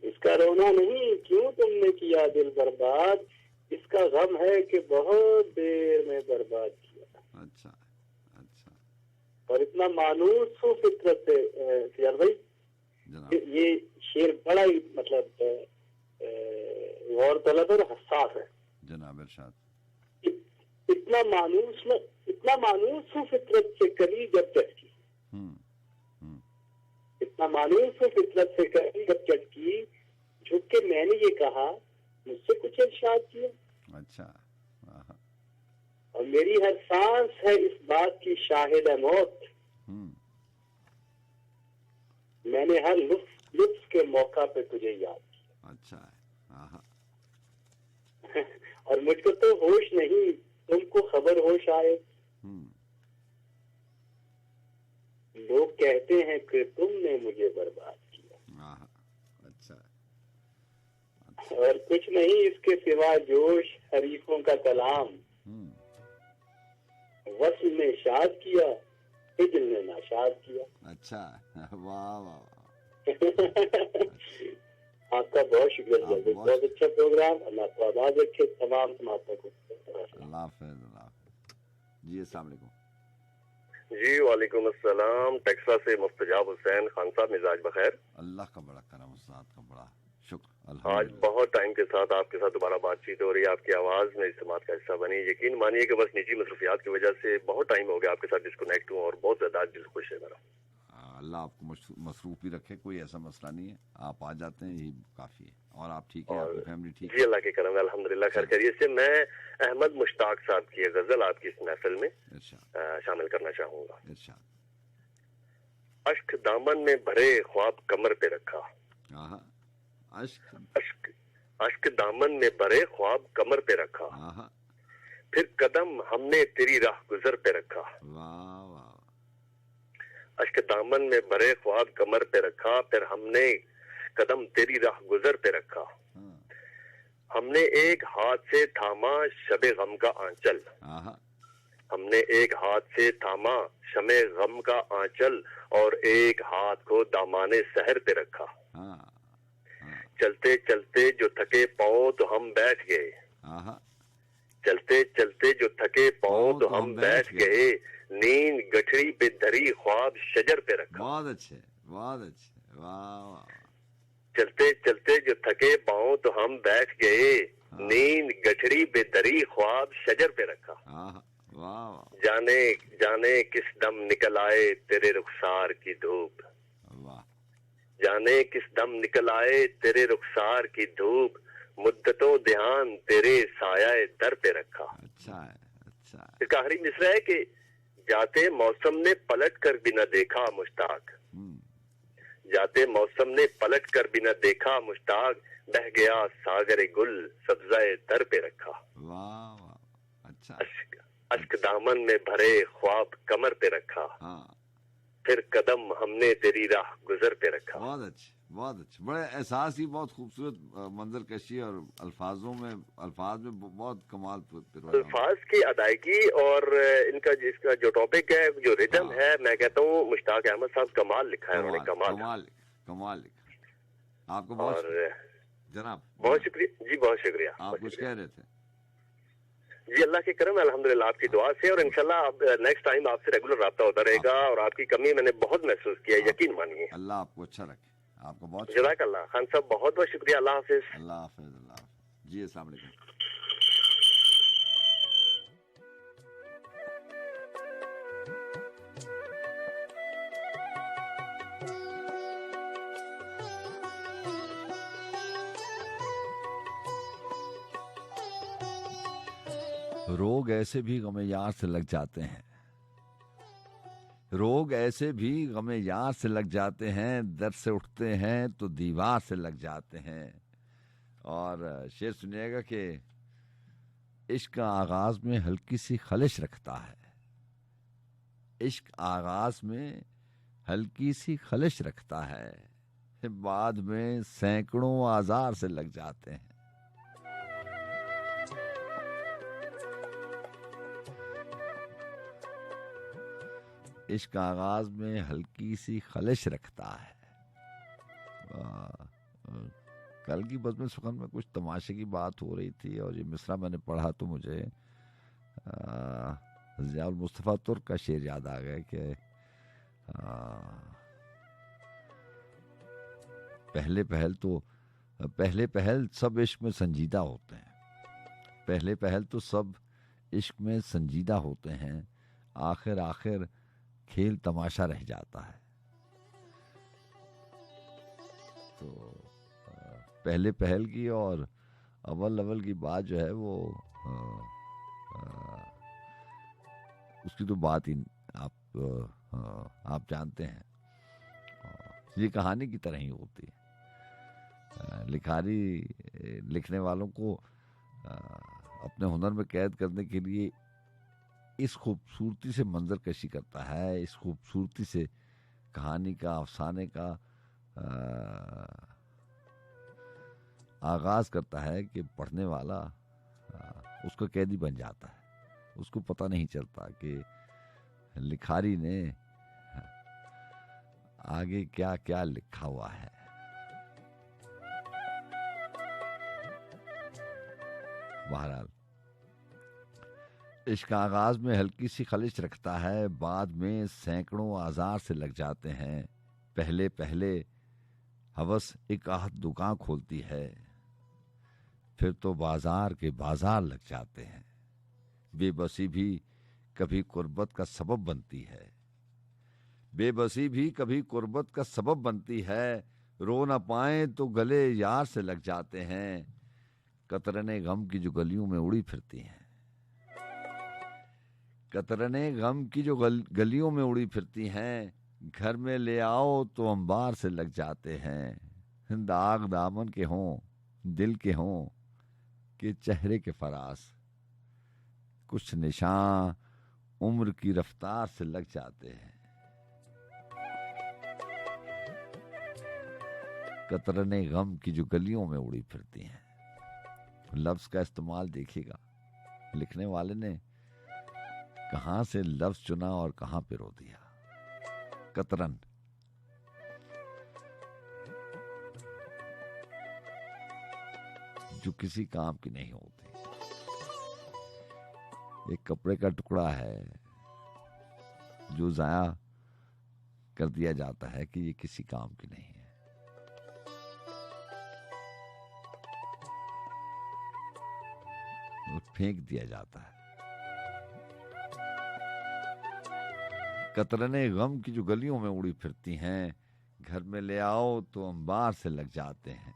इसका रोना नहीं क्यों तुमने किया दिल बर्बाद, इसका गम है कि बहुत देर में बर्बाद किया। अच्छा अच्छा, और इतना मानूस हो फितरत से फियाज भाई, जनाब, ये शेर बड़ा ही मतलब गौर तलब और हसास है। जनाब इरशाद, इतना मानूस हो फितरत से कली जब चटकी, इतना मानूस हो फितरत से कली जब चटकी, झुक के मैंने ये कहा मुझसे कुछ इरशाद किया। अच्छा, आहा, और मेरी हर सांस है इस बात की शाहिद है मौत, मैंने हर लुत्फ के मौका पे तुझे याद किया। अच्छा है, आहा, और मुझको तो होश नहीं, तुमको खबर हो शायद, लोग कहते हैं कि तुमने मुझे बर्बाद किया। आहा, अच्छा है, और कुछ नहीं इसके सिवा जोश हरीफों का कलाम, वस्ल ने शाद किया, हिजल ने नाशाद किया। अच्छा है, वाह वाह वाह, आपका बहुत शुक्रिया, बहुत अच्छा प्रोग्राम, अल्लाह को आबाद रखे तमाम समातों को। अल्लाह हाफ़िज़, अल्लाह हाफ़िज़। जी अस्सलाम वालेकुम। जी वालेकुम अस्सलाम, टेक्सास से मुस्तजाब हुसैन खान साहब, मिजाज बखैर। अल्लाह का बड़ा करम, उस्ताद का बड़ा शुक्र। आज बहुत टाइम के साथ आपके साथ दोबारा बातचीत हो रही है, आपकी आवाज में इस्तेमाल का हिस्सा बनी। यकीन मानिए कि बस निजी मसरूफियात की वजह से बहुत टाइम हो गया आपके साथ डिस्कनेक्ट हुआ, और बहुत ज्यादा दिल खुश है मेरा। अल्लाह आपको मसरूफ ही रखे, कोई ऐसा मसला नहीं है, आप आ जाते हैं यही काफी है। और आप ठीक है, आपकी फैमिली ठीक है? जी अल्लाह के करम, अल्हम्दुलिल्लाह खैर खैरियत से। मैं अहमद मुश्ताक साहब की गजल आपकी इस महफिल में शामिल करना चाहूंगा। अश्क दामन में भरे ख्वाब कमर पे रखा, अश्क दामन में भरे ख्वाब कमर पे रखा, फिर कदम हमने तेरी राह गुजर पे रखा। अश्क दामन में भरे ख्वाब कमर पे रखा, फिर हमने कदम तेरी राह गुजर पे रखा। हमने एक हाथ से थामा शबे गम का आंचल, हमने एक हाथ से थामा शमे गम का आंचल, और एक हाथ को दामाने सहर पे रखा। चलते चलते जो थके पाँव तो हम बैठ गए, चलते चलते जो थके पाँव तो हम बैठ गए, नींद गठरी पे धरी ख्वाब शजर पे रखा। बहुत अच्छे, बहुत अच्छे, वाह। चलते चलते जो थके पाँव तो हम बैठ गए, नींद गठरी पे धरी ख्वाब शजर पे रखा। वाह। जाने जाने किस दम निकल आए तेरे रुखसार की धूप, जाने किस दम निकल आए तेरे रुखसार की धूप, मुद्दतों ध्यान तेरे साया दर पे रखा। अच्छा है, अच्छा है। इसका आखिरी मिसरा है कि जाते मौसम ने पलट कर भी न देखा मुश्ताक, जाते मौसम ने पलट कर भी न देखा मुश्ताक, बह गया सागरे गुल सब्जाए दर पे रखा। वाह, अच्छा। अश्क दामन में भरे ख्वाब कमर पे रखा, फिर कदम हमने तेरी राह गुजर पे रखा। बहुत अच्छे, बहुत अच्छे, बड़े एहसास ही, बहुत खूबसूरत मंजर कशी, और अल्फाज में बहुत कमाल। अल्फाज की अदायगी और इनका जिसका जो टॉपिक है, जो रिदम है, मैं कहता हूँ मुश्ताक अहमद साहब कमाल लिखा है उन्होंने, कमाल लिखा। आपको बहुत जनाब बहुत शुक्रिया जी, बहुत शुक्रिया। आप कुछ कह रहे थे? जी, अल्लाह के करम है, अल्हम्दुलिल्लाह आपकी दुआ से, और इंशाल्लाह अब नेक्स्ट टाइम आपसे रेगुलर रब्ता होता रहेगा, और आपकी कमी मैंने बहुत महसूस किया है, यकीन मानिए। अल्लाह आपको अच्छा रखे, आपको बहुत जज़ाकल्लाह खान साहब, बहुत बहुत शुक्रिया। अल्लाह हाफिज। अल्लाह हाफिज, अल्लाह हाफिज जी। अस्सलाम वालेकुम। रोग ऐसे भी गमे यार से लग जाते हैं, रोग ऐसे भी गमे यार से लग जाते हैं, दर से उठते हैं तो दीवार से लग जाते हैं। और शेर सुनिएगा कि इश्क आगाज में हल्की सी खलिश रखता है, इश्क आगाज में हल्की सी खलिश रखता है, बाद में सैकड़ों आजार से लग जाते हैं। इश्क आगाज में हल्की सी खलिश रखता है। कल की बज़्म सुखन में कुछ तमाशे की बात हो रही थी, और ये मिसरा मैंने पढ़ा तो मुझे ज़ियाउल मुस्तफ़ा तुर्क का शेर याद आ गया कि पहले पहल सब इश्क में संजीदा होते हैं, पहले पहल तो सब इश्क में संजीदा होते हैं, आखिर आखिर खेल तमाशा रह जाता है। तो पहले पहल की और अव्वल अव्वल की बात जो है वो उसकी तो बात ही आप जानते हैं, ये कहानी की तरह ही होती है। लिखारी लिखने वालों को अपने हुनर में कैद करने के लिए इस खूबसूरती से मंजर कशी करता है, इस खूबसूरती से कहानी का, अफसाने का आगाज करता है कि पढ़ने वाला उसका कैदी बन जाता है। उसको पता नहीं चलता कि लिखारी ने आगे क्या क्या लिखा हुआ है। बहरहाल इश्क आगाज में हल्की सी खलिश रखता है, बाद में सैकड़ों आजार से लग जाते हैं। पहले पहले हवस एक आहत दुकान खोलती है, फिर तो बाजार के बाजार लग जाते हैं। बेबसी भी कभी कुर्बत का सबब बनती है, बेबसी भी कभी कुर्बत का सबब बनती है। रो न पाए तो गले यार से लग जाते हैं, कतरने गम की जो गलियों में उड़ी फिरती हैं, कतरने गम की जो गलियों में उड़ी फिरती हैं। घर में ले आओ तो अंबार से लग जाते हैं। दाग दामन के हों, दिल के हों, कि चेहरे के फरास, कुछ निशान उम्र की रफ्तार से लग जाते हैं। कतरने गम की जो गलियों में उड़ी फिरती हैं। लफ्ज का इस्तेमाल देखिएगा, लिखने वाले ने कहां से लफ्ज चुना और कहां पे रो दिया। कतरन, जो किसी काम की नहीं होती, एक कपड़े का टुकड़ा है जो जाया कर दिया जाता है कि ये किसी काम की नहीं है। और फेंक दिया जाता है। कतरने गम की जो गलियों में उड़ी फिरती हैं, घर में ले आओ तो अंबार से लग जाते हैं।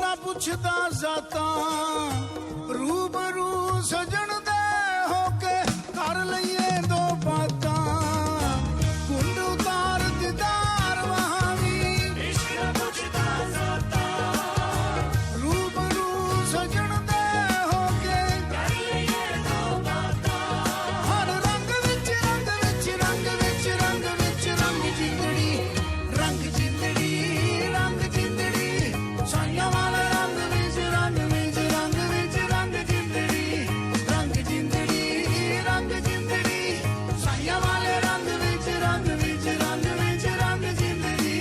ਨਾ ਪੁੱਛਦਾ ਜ਼ਾਤਾਂ ਰੂਬਰੂ ਸਜਣ ਦੇ ਹੋ ਕੇ ਕਰ ਲਈਏ ਦੋ ਬਾਤਾਂ ਕੁੰਡ ਉਤਾਰ ਦੀਦਾਰ ਵਹਾਵੀ ਇਸ਼ਕ ਨਾ ਪੁੱਛਦਾ ਜ਼ਾਤਾਂ ਰੂਬਰੂ ਸਜਣ ਦੇ ਹੋ ਕੇ ਕਰ ਲਈਏ ਦੋ ਬਾਤਾਂ ਹਰ ਰੰਗ ਵਿੱਚ ਰੰਗ ਵਿੱਚ ਰੰਗ ਵਿੱਚ ਰੰਗ ਵਿੱਚ ਰੰਗ ਜਿੰਦੜੀ ਰੰਗ ਜਿੰਦੜੀ ਰੰਗ ਜਿੰਦੜੀ ਸਾਈਆਂ ਵਾਲੇ ਰੰਗ ਵਿੱਚ ਰੰਗ ਵਿੱਚ ਰੰਗ ਵਿੱਚ ਰੰਗ ਜਿੰਦੜੀ ਰੰਗ ਜਿੰਦੜੀ ਰੰਗ ਜਿੰਦੜੀ ਸਾਈਆਂ ਵਾਲੇ ਰੰਗ ਵਿੱਚ ਰੰਗ ਵਿੱਚ ਰੰਗ ਵਿੱਚ ਰੰਗ ਜਿੰਦੜੀ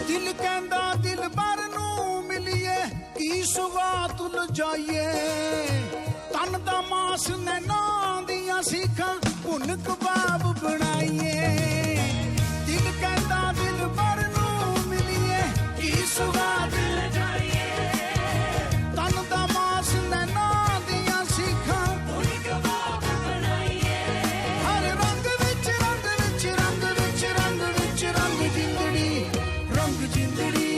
ਦਿਲ ਕਹਿੰਦਾ ਦਿਲ ਭਰ ਨੂੰ ਮਿਲੀਏ ਕੀ ਸੁਗਾਤ ਲਜਾਈਏ ਤਨ ਦਾ ਮਾਸ ਨੈਣਾਂ ਦੀਆਂ ਸੀਖਾਂ ਭੁੰਨ ਕਬਾਬ ਬਣਾਈਏ ਦਿਲ ਕਹਿੰਦਾ ਦਿਲ ਭਰ ਨੂੰ ਮਿਲੀਏ ਕੀ ਸੁਗਾਤ ਲਜਾਈਏ ਤਨ ਦਾ ਮਾਸ ਨੈਣਾਂ ਦੀਆਂ ਸੀਖਾਂ ਭੁੰਨ ਕਬਾਬ ਬਣਾਈਏ ਹਰ ਰੰਗ ਵਿੱਚ ਰੰਗ ਵਿੱਚ ਰੰਗ ਵਿੱਚ ਰੰਗ ਵਿੱਚ ਰੰਗ ਜਿੰਦੜੀ ਰੰਗ ਜਿੰਦੜੀ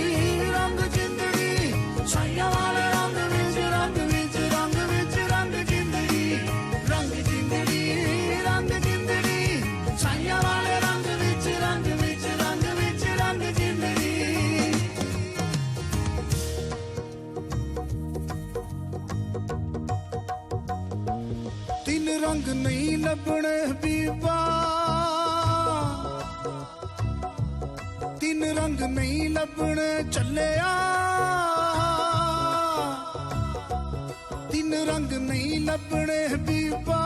ਰੰਗ ਜਿੰਦੜੀ ਸਾਈਆਂ ਵਾਲੇ ਰੰਗ ਵਿੱਚ ਰੰਗ ਵਿੱਚ ਰੰਗ ਵਿੱਚ ਰੰਗ ਜਿੰਦੜੀ ਰੰਗ ਜਿੰਦੜੀ ਰੰਗ ਜਿੰਦੜੀ ਸਾਈਆਂ ਵਾਲੇ ਰੰਗ ਵਿੱਚ ਰੰਗ ਵਿੱਚ ਰੰਗ ਵਿੱਚ ਰੰਗ ਜਿੰਦੜੀ ਤਿੰਨ ਰੰਗ ਨਹੀਂ ਲੱਭਣੇ ਬੀਬਾ ਤਿੰਨ ਰੰਗ ਨਹੀਂ ਲੱਭਣੇ ਚੱਲਿਆ ਤਿੰਨ ਰੰਗ ਨਹੀਂ ਲੱਭਣੇ ਬੀਬਾ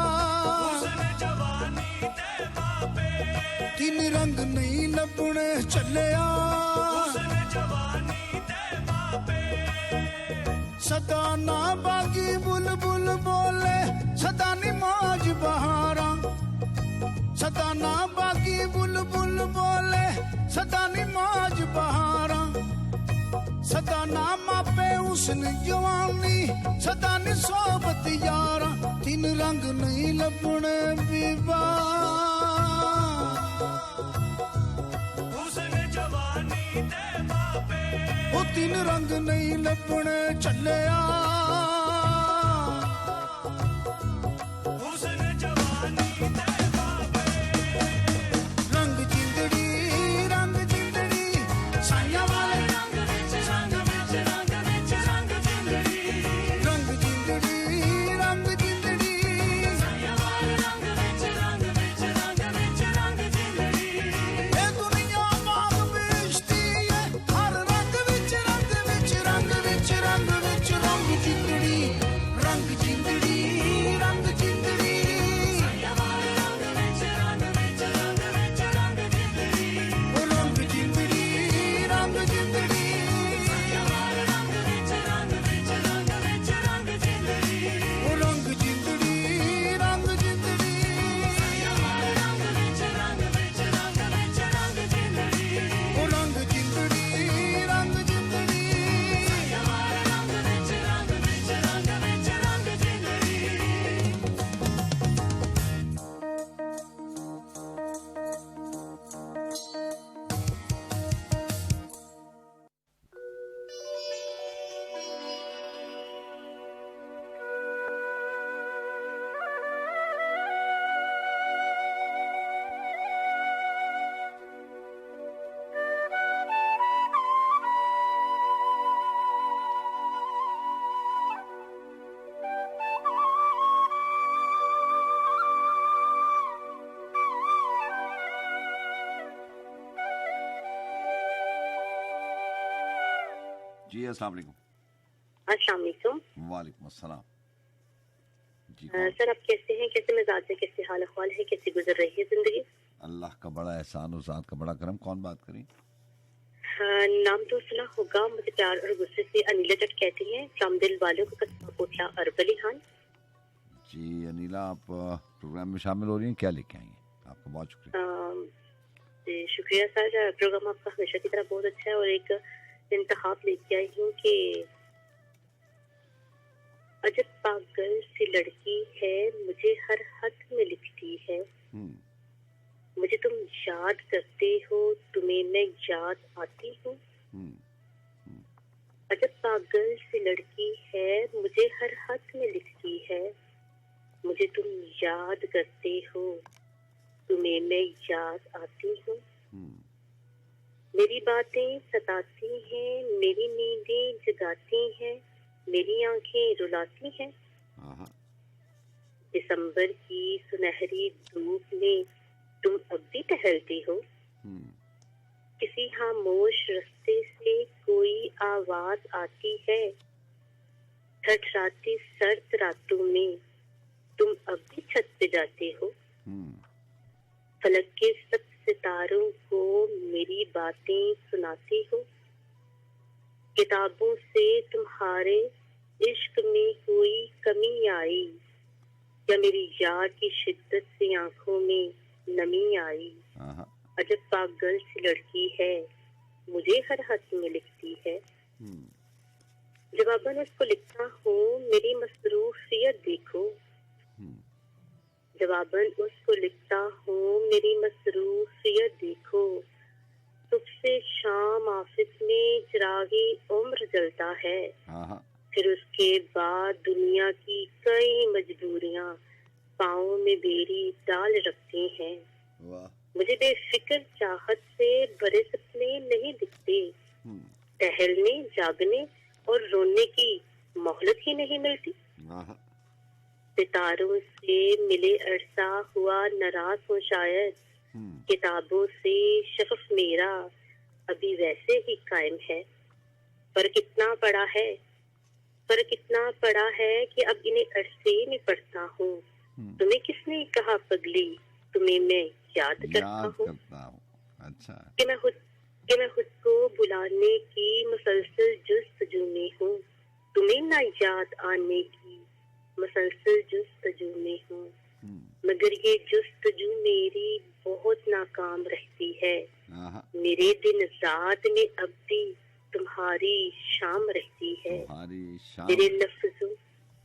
ਤਿੰਨ ਰੰਗ ਨਹੀਂ ਲੱਭਣੇ ਚੱਲਿਆ ਸਦਾ ਨਾ ਬਾਗੀ ਬੁਲਬੁਲ ਬੋਲੇ ਸਦਾ ਨੀ ਮੌਜ ਬਹਾਰਾਂ ਸਦਾ ਨਾ ਬਾਗੀ ਬੁਲਬੁਲ ਬੋਲੇ ਸਦਾ ਨੀ ਮੌਜ ਬਹਾਰਾਂ ਸਦਾ ਨਾ ਮਾਪੇ ਉਸਨ ਜਵਾਨੀ ਸਦਾ ਨੀ ਸੋਬਤ ਯਾਰਾਂ ਤਿੰਨ ਰੰਗ ਨਹੀਂ ਲੱਭਣੇ ਬੀਬਾ ਉਸਨ ਜਵਾਨੀ ਤੇ ਮਾਪੇ ਉਹ ਤਿੰਨ ਰੰਗ ਨਹੀਂ ਲੱਭਣੇ ਚੱਲਿਆ ਉਸਨ ਜਵਾਨੀ ਤੇ ਰੰਗ ਜਿੰਦੜੀ ਰੰਗ ਜਿੰਦੜੀ ਸਾਈਆਂ ਵਾਲੇ ਰੰਗ ਵਿੱਚ ਰੰਗ ਵਿੱਚ ਰੰਗ ਵਿੱਚ ਰੰਗ ਜਿੰਦੜੀ ਰੰਗ ਜਿੰਦੜੀ ਰੰਗ ਜਿੰਦੜੀ ਸਾਈਆਂ ਵਾਲੇ ਰੰਗ ਵਿੱਚ ਰੰਗ ਵਿੱਚ ਰੰਗ ਵਿੱਚ ਰੰਗ ਜਿੰਦੜੀ ਇਹ ਦੁਨੀਆ ਵਾਂਗ ਬੇਇੱਜ਼ਤੀ ਹੈ ਹਰ ਰੰਗ ਵਿੱਚ ਰੰਗ ਵਿੱਚ ਰੰਗ ਵਿੱਚ ਰੰਗ ਵਿੱਚ ਰੰਗ ਜਿੰਦੜੀ ਰੰਗ ਜਿੰਦੜੀ ਰੰਗ ਜਿੰਦੜੀ ਸਾਈਆਂ ਵਾਲੇ ਰੰਗ ਵਿੱਚ ਰੰਗ ਵਿੱਚ ਰੰਗ ਵਿੱਚ ਰੰਗ ਜਿੰਦੜੀ ਉਹ ਰੰਗ ਜਿੰਦੜੀ ਰੰਗ ਜਿੰਦੜੀ ਸਾਈਆਂ ਵਾਲੇ ਰੰਗ ਵਿੱਚ ਰੰਗ ਵਿੱਚ ਰੰਗ ਵਿੱਚ ਰੰਗ ਜਿੰਦੜੀ ਉਹ ਰੰਗ ਜਿੰਦੜੀ ਰੰਗ ਜਿੰਦੜੀ ਸਾਈਆਂ ਵਾਲੇ ਰੰਗ ਵਿੱਚ ਰੰਗ ਵਿੱਚ ਰੰਗ ਵਿੱਚ ਰੰਗ ਜਿੰਦੜੀ ਉਹ ਰੰਗ ਜਿੰਦੜੀ ਰੰਗ ਜਿੰਦੜੀ ਸਾਈਆਂ ਵਾਲੇ ਰੰਗ ਵਿੱਚ ਰੰਗ ਵਿੱਚ ਰੰਗ ਵਿੱਚ ਰੰਗ ਜਿੰਦੜੀ जी अस्सलाम वालेकुम। अस्सलाम वालेकुम। वालेकुम अस्सलाम। जी सर आप कैसे हैं, कैसे मिजाज है, कैसे हाल अहवाल है, कैसे गुजर रही है जिंदगी? अल्लाह का बड़ा एहसान और ज़ात का बड़ा करम। कौन बात करें? हाँ, नाम तो सुना होगा। मुझे प्यार और गुस्से से अनिला जट कहती हैं, फ्रॉम दिल वालों को कस्बा कोटला अरबली खान। जी अनिला, आप प्रोग्राम में शामिल हो रही हैं, क्या लेके आई हैं? आपका बहुत शुक्रिया। जी शुक्रिया सर, प्रोग्राम आपका हमेशा की तरह बहुत अच्छा है। और एक इंतखाब लेके आई हूँ कि अजब पागल सी लड़की है, मुझे हर हद में लिखती है। मुझे तुम याद करते हो, तुम्हें मैं याद आती हूँ। अजब पागल सी लड़की है, मुझे हर हद में लिखती है। मुझे तुम याद करते हो, तुम्हें मैं याद आती हूँ। मेरी बातें सताती हैं, मेरी नींदें जगाती हैं, मेरी आंखें रुलाती हैं। दिसंबर की सुनहरी धूप में तुम अब भी टहलती हो। किसी खामोश रास्ते से कोई आवाज आती है। ठठराती सर्द रातों में तुम अब भी छत पे जाते हो। फलक के सब सितारों को मेरी बातें सुनाती हो। किताबों से तुम्हारे इश्क में कोई कमी आई, या मेरी याद की शिद्दत से आंखों में नमी आई। अजब पागल सी लड़की है, मुझे हर हद में लिखती है। जवाबन उसको लिखता हूँ, मेरी मसरूफियत देखो। जवाबन उसको लिखता हूँ, मेरी मसरूफियत देखो। सुबह से शाम ऑफिस में चिरागी उम्र जलता है। फिर उसके बाद दुनिया की कई मजबूरियां पाँव में बेरी डाल रखती हैं। मुझे बेफिक्र चाहत से बड़े सपने नहीं दिखते। टहलने, जागने और रोने की मोहलत ही नहीं मिलती। सितारों से मिले अरसा हुआ नाराज हूँ शायद। किताबों से शफफ मेरा अभी वैसे ही कायम है। पर कितना पड़ा है, पर कितना पड़ा है कि अब इन्हें अरसे में पढ़ता हूँ। तुम्हें किसने कहा पगली, तुम्हें मैं याद करता हूँ। अच्छा। कि मैं खुद को बुलाने की मुसलसल जुस्तजू में हूँ। तुम्हें ना याद आने की मुसलसल जुस्तजू में हूँ। मगर ये जुस्तजू मेरी बहुत नाकाम रहती है। मेरे दिन रात में अब भी तुम्हारी शाम रहती है।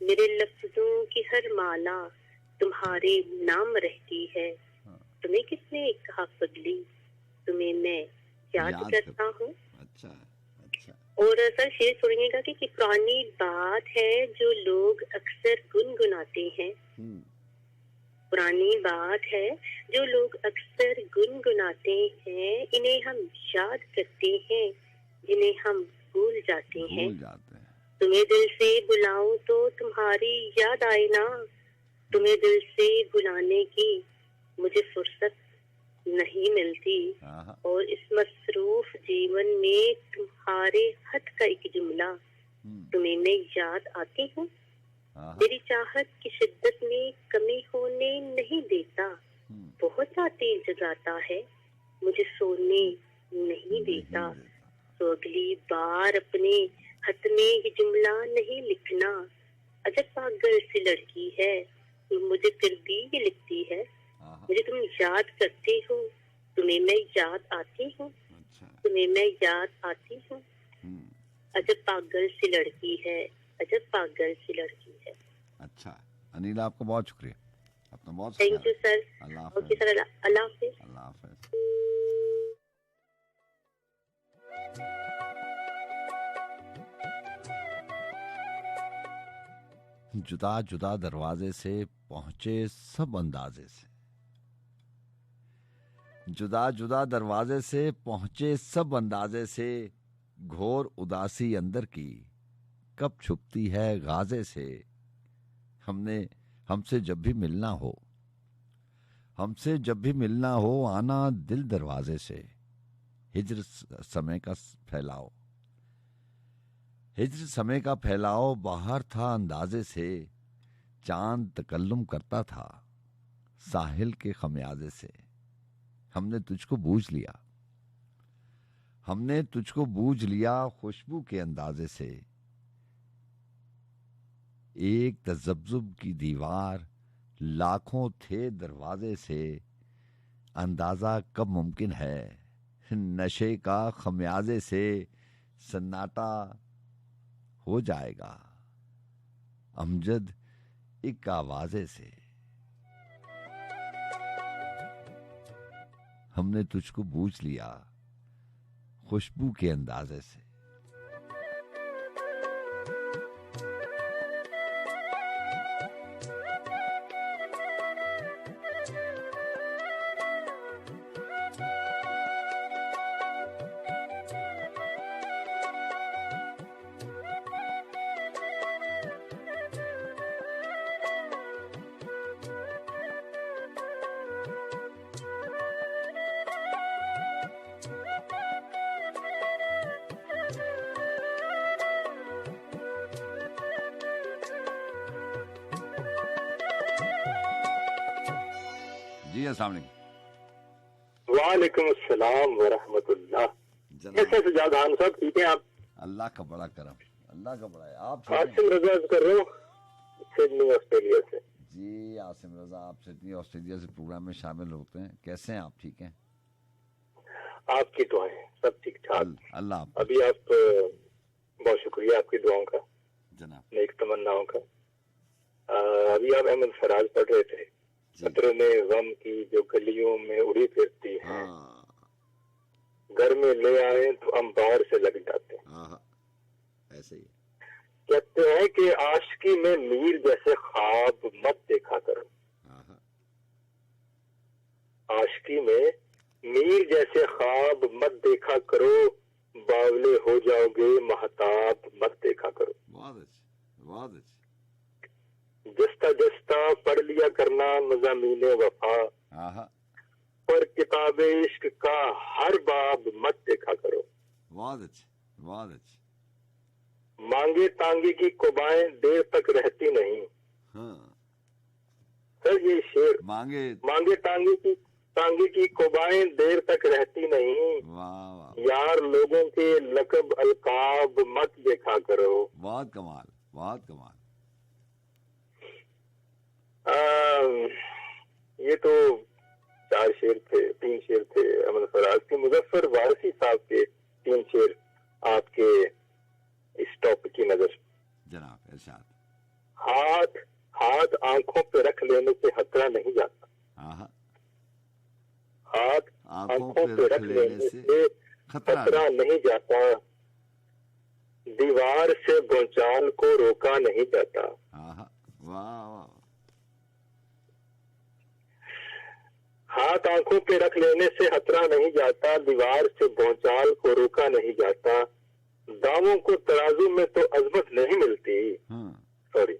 मेरे लफ्जों की हर माला तुम्हारे नाम रहती है। तुम्हें किसने कहा पगली, तुम्हें मैं याद करता हूँ। अच्छा। और सर शेर सुनिएगा कि पुरानी बात है जो लोग अक्सर गुनगुनाते हैं। पुरानी बात है जो लोग अक्सर गुनगुनाते हैं। इन्हें हम याद करते हैं, जिन्हें हम भूल जाते हैं। तुम्हें दिल से बुलाऊं तो तुम्हारी याद आए ना। तुम्हें दिल से बुलाने की मुझे फुर्सत नहीं मिलती। और इस मसरूफ जीवन में तुम्हारे हद का एक जुमला तुम्हें मैं याद आती हूँ। मेरी चाहत की शिद्दत में कमी होने नहीं देता। बहुत रातें जगाता है, मुझे सोने नहीं देता। तो अगली बार अपने खत में ये जुमला नहीं लिखना। अजब पागल सी लड़की है, मुझे फिर भी ये लिखती है। मुझे तुम याद करते हो, तुम्हें मैं याद आती हूँ। तुम्हें मैं याद आती हूँ। अजब पागल सी लड़की है, अजब पागल सी लड़की है। अच्छा अनिला, आपका बहुत शुक्रिया। अपना बहुत thank you sir. Okay sir, अल्लाह हाफिज। अल्लाह हाफिज। जुदा जुदा दरवाजे से पहुंचे सब अंदाजे से। जुदा जुदा दरवाजे से पहुंचे सब अंदाजे से। घोर उदासी अंदर की कब छुपती है गाजे से। हमसे जब भी मिलना हो, हमसे जब भी मिलना हो, आना दिल दरवाजे से। हिज्र समय का फैलाओ, हिज्र समय का फैलाओ बाहर था अंदाजे से। चांद तकल्लुम करता था साहिल के खमियाजे से। हमने तुझको बूझ लिया, हमने तुझको बूझ लिया खुशबू के अंदाजे से, एक तजब्जुब की दीवार लाखों थे दरवाजे से, अंदाजा कब मुमकिन है नशे का खमियाजे से, सन्नाटा हो जाएगा अमजद एक आवाजे से। हमने तुझको बूझ लिया खुशबू के अंदाजे से। जी अस्सलाम वालेकुम। वालेकुम अस्सलाम व रहमतुल्लाह। कैसे सजाद खान साहब, ठीक है आप? अल्लाह का बड़ा करम, अल्लाह का बड़ा है। आप ठीक हैं? आसिम रजा कर रहे हो सिडनी ऑस्ट्रेलिया से। जी आसिम रजा, आप सिडनी ऑस्ट्रेलिया से प्रोग्राम में शामिल होते हैं। कैसे हैं आप? ठीक हैं? आपकी दुआएं सब ठीक ठाक। अल्लाह आप अभी आप बहुत शुक्रिया आपकी दुआओं का, जनाब। नेक तमन्नाओं का। अभी आप अहमद फराज पढ़ रहे थे, खतरों ने गम की जो गलियों में उड़ी फिरती है, घर में ले आए तो अंबार से लग जाते हैं। ऐसे ही कहते हैं कि आशिकी में मीर जैसे ख्वाब मत देखा करो। आशिकी में मीर जैसे ख्वाब मत देखा करो, बावले हो जाओगे महताब मत देखा करो। बहुत अच्छे, बहुत अच्छे। जस्ता जस्ता पढ़ लिया करना मज़ामीने वफा, पर किताबे इश्क का हर बाब मत देखा करो। बहुत अच्छे, बहुत अच्छे। मांगे तांगे की कुबाएं देर तक रहती नहीं। सर ये शेर, मांगे तांगे की कुबाएं देर तक रहती नहीं। वाह वाह। यार लोगों के लकब अलकाब मत देखा करो। बहुत कमाल, बहुत कमाल। ये तो 4 शेर थे, 3 शेर थे अमन फराज के। मुजफ्फर वारसी साहब के 3 शेर आपके इस टॉपिक की नजर। जनाब इरशाद। हाथ आंखों पे रख लेने से खतरा नहीं जाता। हाथ आंखों पे रख लेने से खतरा नहीं जाता, दीवार से भूचाल को रोका नहीं जाता। वाह। हाथ आंखों पे रख लेने से खतरा नहीं जाता, दीवार से भूचाल को रोका नहीं जाता। दावों को तराजू में तो अजमत नहीं मिलती। सॉरी,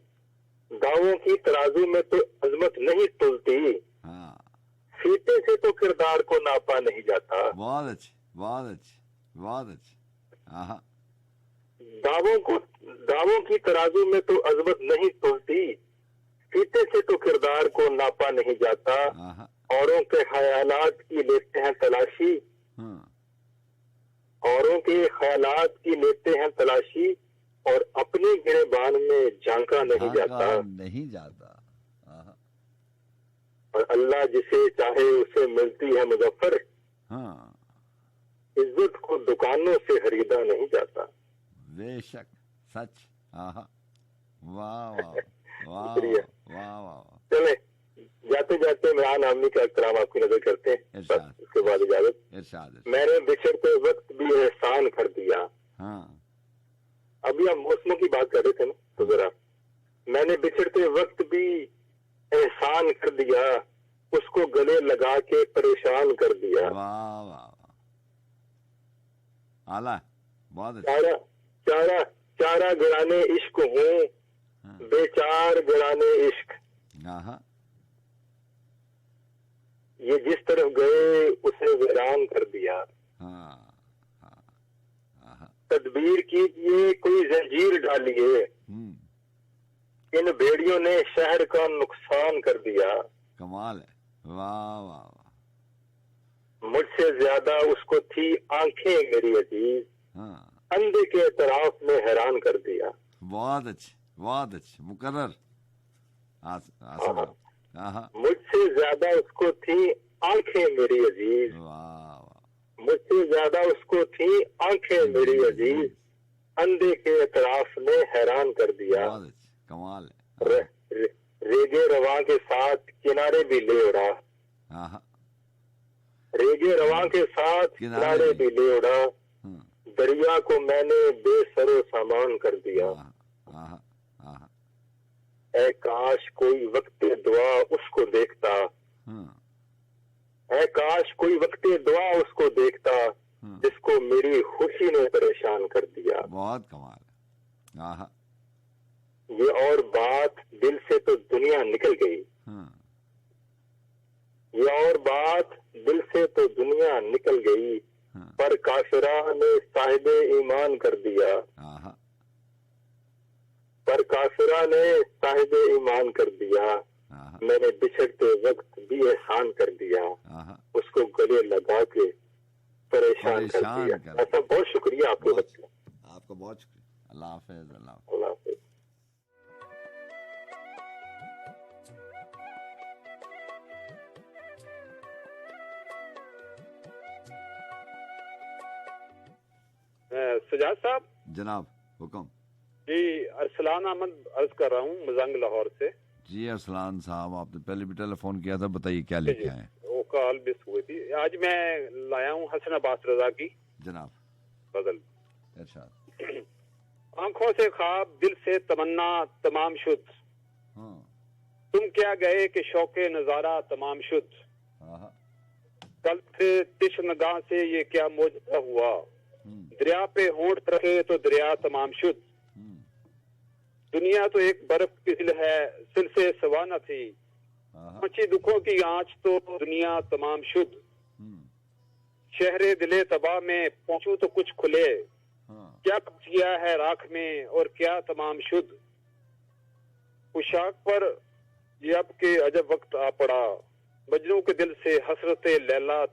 दावों की तराजू में तो अजमत नहीं तुलती। फीते से तो किरदार को नापा नहीं जाता। बहुत अच्छे, बहुत अच्छे, बहुत अच्छे। दावों की तराजू में तो अजमत नहीं तुलती, फीते से तो किरदार को नापा नहीं जाता। औरों के ख्यालात की लेते हैं तलाशी, औरों के ख्यालात की लेते हैं तलाशी, और अपने गिरेबान में झांका नहीं जाता। और अल्लाह जिसे चाहे उसे मिलती है मुजफ्फर, इज्जत को दुकानों से खरीदा नहीं जाता। बेशक, सच। वाह वाह वाह वाह। चले जाते जाते इमरान आमनी का एहतराम आपकी नजर करते हैं, उसके बाद इजाजत। मैंने बिछड़ते वक्त भी एहसान कर दिया। अभी हम मौसमों की बात कर रहे थे ना, तो जरा मैंने बिछड़ते वक्त भी एहसान कर दिया, उसको गले लगा के परेशान कर दिया। वाह वाह, आला, बहुत चारा गिराने इश्क हूँ, बेचार गिराने इश्क। ये जिस तरफ गए उसे वीरान कर दिया। तदबीर कीजिए कोई जंजीर डालिए, इन भेड़ियों ने शहर का नुकसान कर दिया। कमाल है। वाह वाह। मुझसे ज्यादा उसको थी आंखें मेरी अजीज, हाँ, अंधे के एतराफ में हैरान कर दिया। बहुत अच्छे, बहुत अच्छे, मुकर्रर। हाँ, मुझसे ज्यादा उसको थी आंखें मेरी अजीज, वाह वाह, मुझसे ज्यादा उसको थी आंखें मेरी अजीज, अंधे के एतराफ में हैरान कर दिया। बहुत अच्छे, कमाल है। रेगे रवा के साथ किनारे भी ले उड़ा, हाँ, रेगे रवा के साथ किनारे भी ले उड़ा, हाँ, दरिया को मैंने बेसरो सामान कर दिया। हाँ, हाँ, ऐ काश कोई वक्त दुआ उसको देखता, हाँ, ऐ काश कोई वक्त दुआ उसको देखता, जिसको मेरी खुशी ने परेशान कर दिया। बहुत कमाल है। हाँ, ये और बात दिल से तो दुनिया निकल गई, हाँ, ये और बात दिल से तो दुनिया निकल गई, हाँ, पर काफिरा ने साहिबे ईमान कर दिया, हाँ, पर काफिरा ने साहिबे ईमान कर दिया। हाँ, मैंने बिछड़ते वक्त भी एहसान कर दिया, हाँ, उसको गले लगा के परेशान कर दिया। ऐसा बहुत शुक्रिया आपके बच्चे, आपका बहुत शुक्रिया। अल्लाह हाफिज। अल्लाह हाफिज। सजाद साहब जनाब, हुक्म। जी, अरसलान अहमद अर्ज कर रहा हूँ मजंग लाहौर से। जी अरसलान साहब, आपने पहले भी टेलीफोन किया था, बताइए क्या लेके आए? वो कॉल मिस हुई थी। आज मैं लाया हूँ हसन अब्बास रजा की जनाब गजल। अच्छा, आंखों से ख्वाब, दिल से तमन्ना तमाम शुद्ध, हाँ, तुम क्या गए कि शौके नजारा तमाम शुद्ध, हाँ, कल से तिश नगाह से ये क्या मोजज़ा हुआ, दरिया पे होंठ रखे तो दरिया तमाम शुद्ध, दुनिया तो एक बर्फ की सिल है, सिल से सवा न थी, पहुंची दुखों की आंच तो दुनिया तमाम शुद्ध, शहरे दिले तबाह में पहुंचू तो कुछ खुले, क्या किया है राख में और क्या तमाम शुद्ध, पोशाक पर ये अब के अजब वक्त आ पड़ा, मजनू के दिल से हसरते लैला।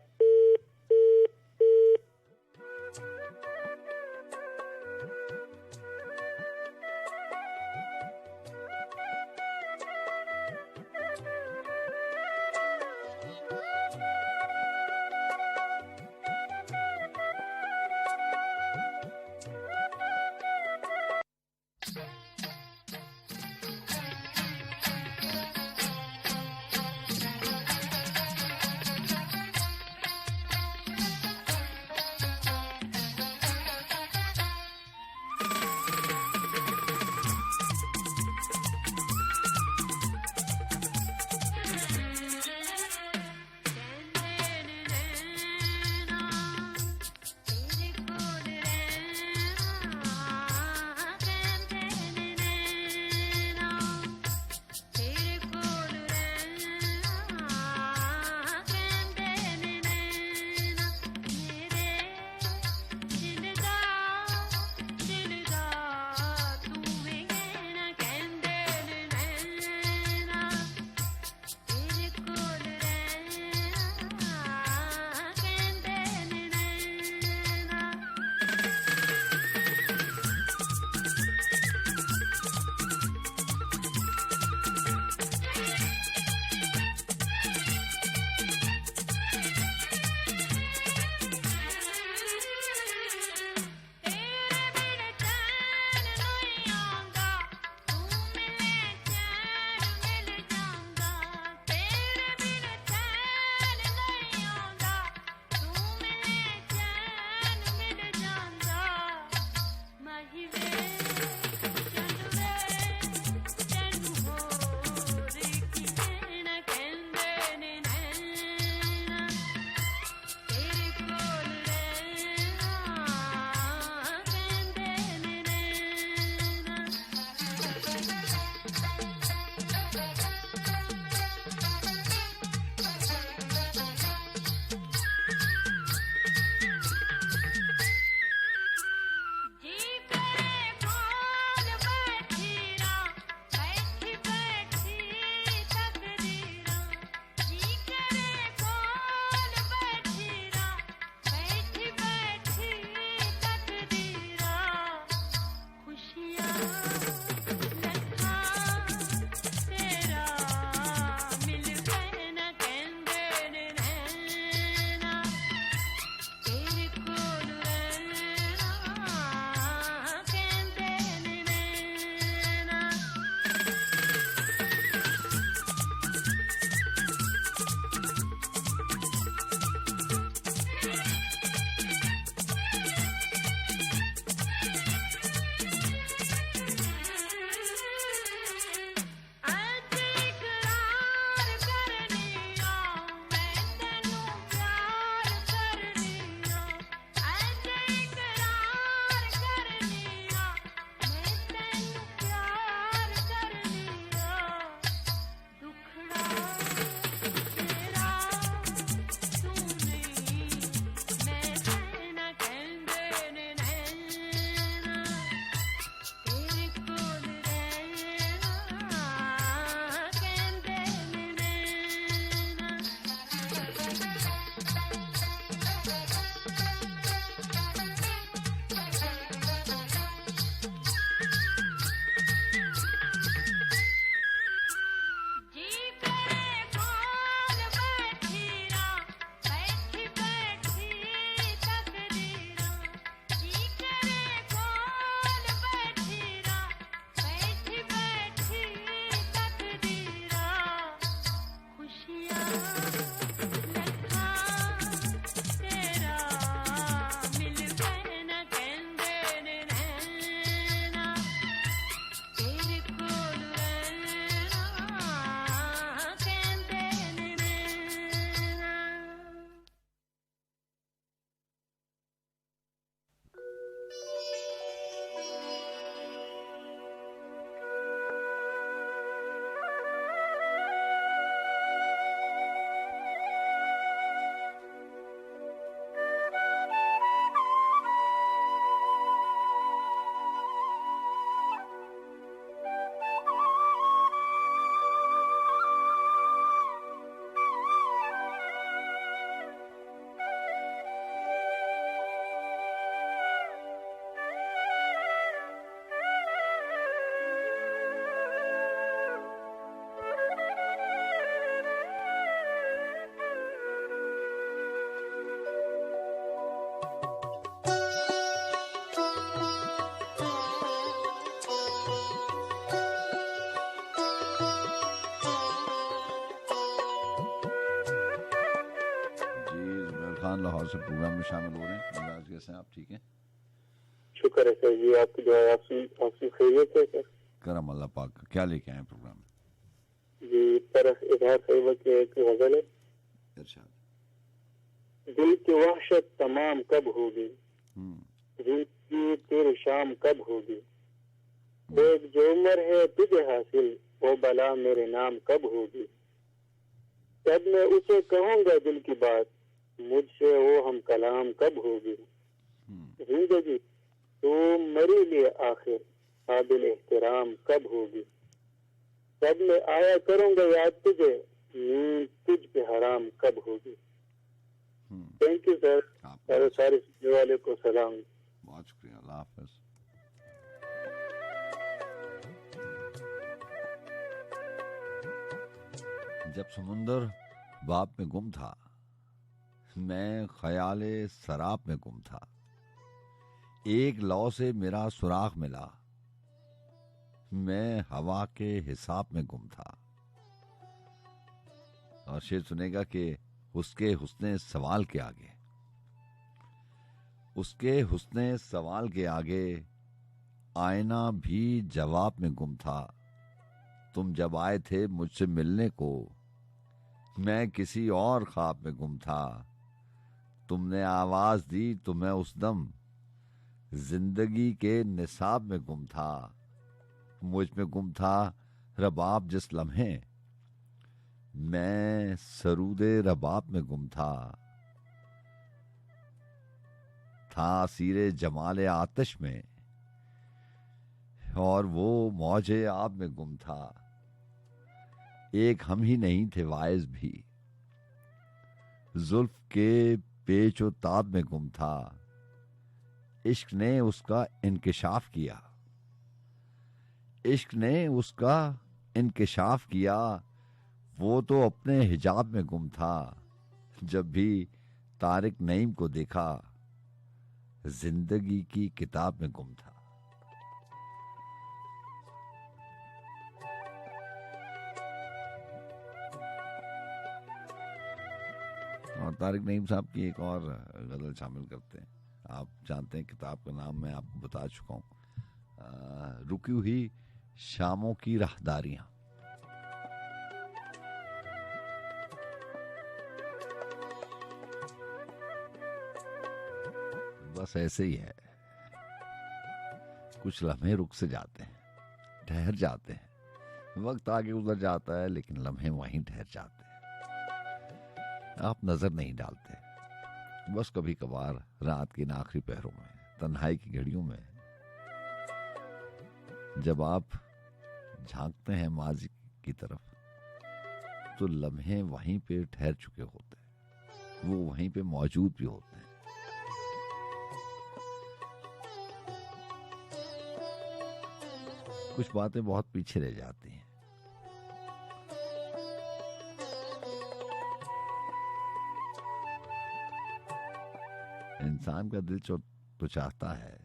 लाहौर से प्रोग्राम में शामिल हो रहे हैं। मिजाज कैसे हैं आप? ठीक हैं? शुक्र है सर जी, आपकी दुआ, आपकी खैरियत है सर? करम अल्लाह पाक का। क्या लेके आए प्रोग्राम में? जी तरफ इधर खैबर की एक गजल है। इरशाद। दिल की वहशत तमाम कब होगी, दिल की तेरी शाम कब होगी, एक जो उम्र है तुझे हासिल वो बला मेरे नाम कब होगी, तब मैं उसे कहूँगा दिल की बात, मुझसे वो हम कलाम कब होगी, जिंदगी तो मेरे लिए आखिर काबिल एहतराम कब होगी, तब मैं आया करूँगा याद तुझे, नींद तुझ पे हराम कब होगी। थैंक यू सर, सारे सुनने वाले को सलाम। बहुत शुक्रिया, अल्लाह हाफिज। जब समुंदर बाप में गुम था, मैं ख्याले सराब में गुम था, एक लौ से मेरा सुराग मिला, मैं हवा के हिसाब में गुम था। और शेर सुनेगा कि उसके हुस्ने सवाल के आगे, उसके हुस्ने सवाल के आगे आईना भी जवाब में गुम था। तुम जब आए थे मुझसे मिलने को, मैं किसी और ख्वाब में गुम था। तुमने आवाज दी तो मैं उस दम जिंदगी के निसाब में गुम था। मुझ में गुम था रबाब जिस लम्हे, मैं सरूदे रबाब में गुम था सीरे जमाले आतिश में, और वो मौजे आब में गुम था। एक हम ही नहीं थे वाइज भी, जुल्फ के पेच व ताब में गुम था। इश्क ने उसका इंकिशाफ किया, इश्क ने उसका इंकिशाफ किया, वो तो अपने हिजाब में गुम था। जब भी तारिक नईम को देखा, जिंदगी की किताब में गुम था। और तारिक नईम साहब की एक और गजल शामिल करते हैं। आप जानते हैं किताब का नाम मैं आपको बता चुका हूं, रुकी हुई शामों की राहदारियां। बस ऐसे ही है, कुछ लम्हे रुक से जाते हैं, ठहर जाते हैं, वक्त आगे गुजर जाता है लेकिन लम्हे वहीं ठहर जाते हैं। आप नजर नहीं डालते, बस कभी कभार रात के इन आखिरी पहरों में, तन्हाई की घड़ियों में, जब आप झांकते हैं माजी की तरफ, तो लम्हे वहीं पे ठहर चुके होते हैं, वो वहीं पे मौजूद भी होते हैं। कुछ बातें बहुत पीछे रह जाती हैं। इंसान का दिल तो चाहता है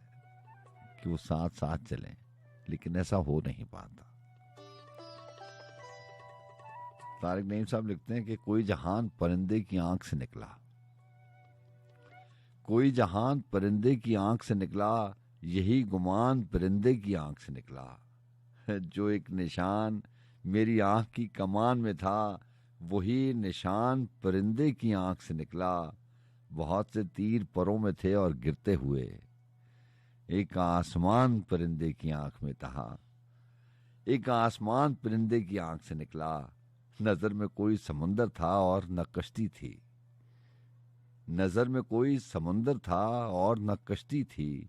कि वो साथ साथ चलें, लेकिन ऐसा हो नहीं पाता। तारिक नईम साहब लिखते हैं कि कोई जहान परिंदे की आंख से निकला, कोई जहान परिंदे की आंख से निकला, यही गुमान परिंदे की आंख से निकला। जो एक निशान मेरी आंख की कमान में था, वही निशान परिंदे की आंख से निकला। बहुत से तीर परों में थे और गिरते हुए, एक आसमान परिंदे की आंख में था, एक आसमान परिंदे की आंख से निकला। नजर में कोई समुंदर था और न कश्ती थी, नजर में कोई समुंदर था और न कश्ती थी,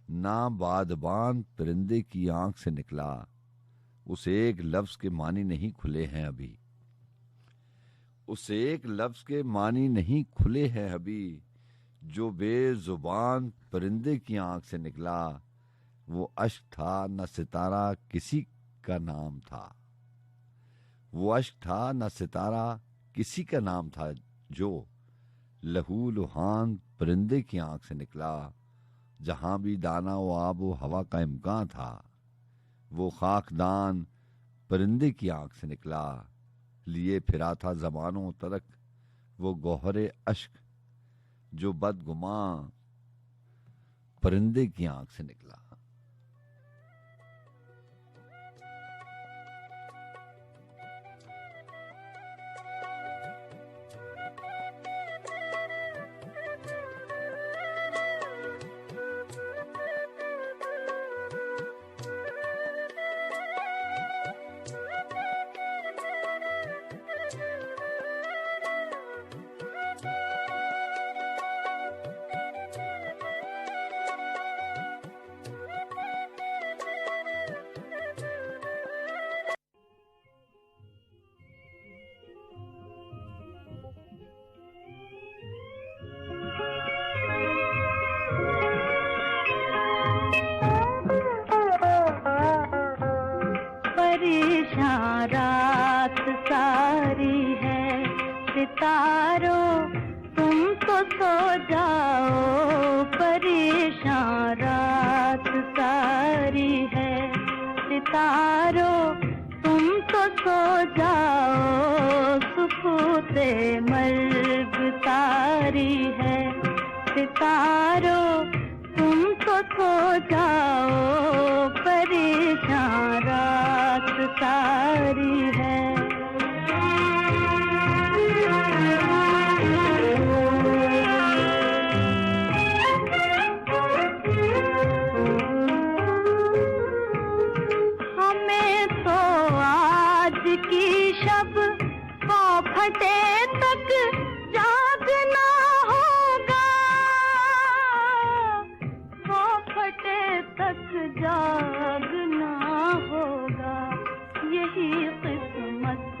ना बादबान परिंदे की आंख से निकला। उस एक लफ्ज के मानी नहीं खुले हैं अभी, उस एक लफ्ज के मानी नहीं खुले हैं अभी, जो बेजुबान परिंदे की आंख से निकला। वो अश्क था न सितारा किसी का नाम था, वो अश्क था न सितारा किसी का नाम था, जो लहू लुहान परिंदे की आंख से निकला। जहां भी दाना व आब व हवा का इम्कान था, वो खाकदान परिंदे की आंख से निकला। लिए फिरा था जमानों तरक वो गौहरे अश्क, जो बदगुमां परिंदे की आंख से निकला। रात सारी है सितारों तुम तो सो जाओ, परेशान रात सारी है सितारों तुम तो सो जाओ, सुकूते मर्ग तारी है सितारों तुम तो सो जाओ, परेशान रात सारी है। हमें तो आज की शब फटे तक जागना होगा, फटे तक जागना होगा, यही किस्मत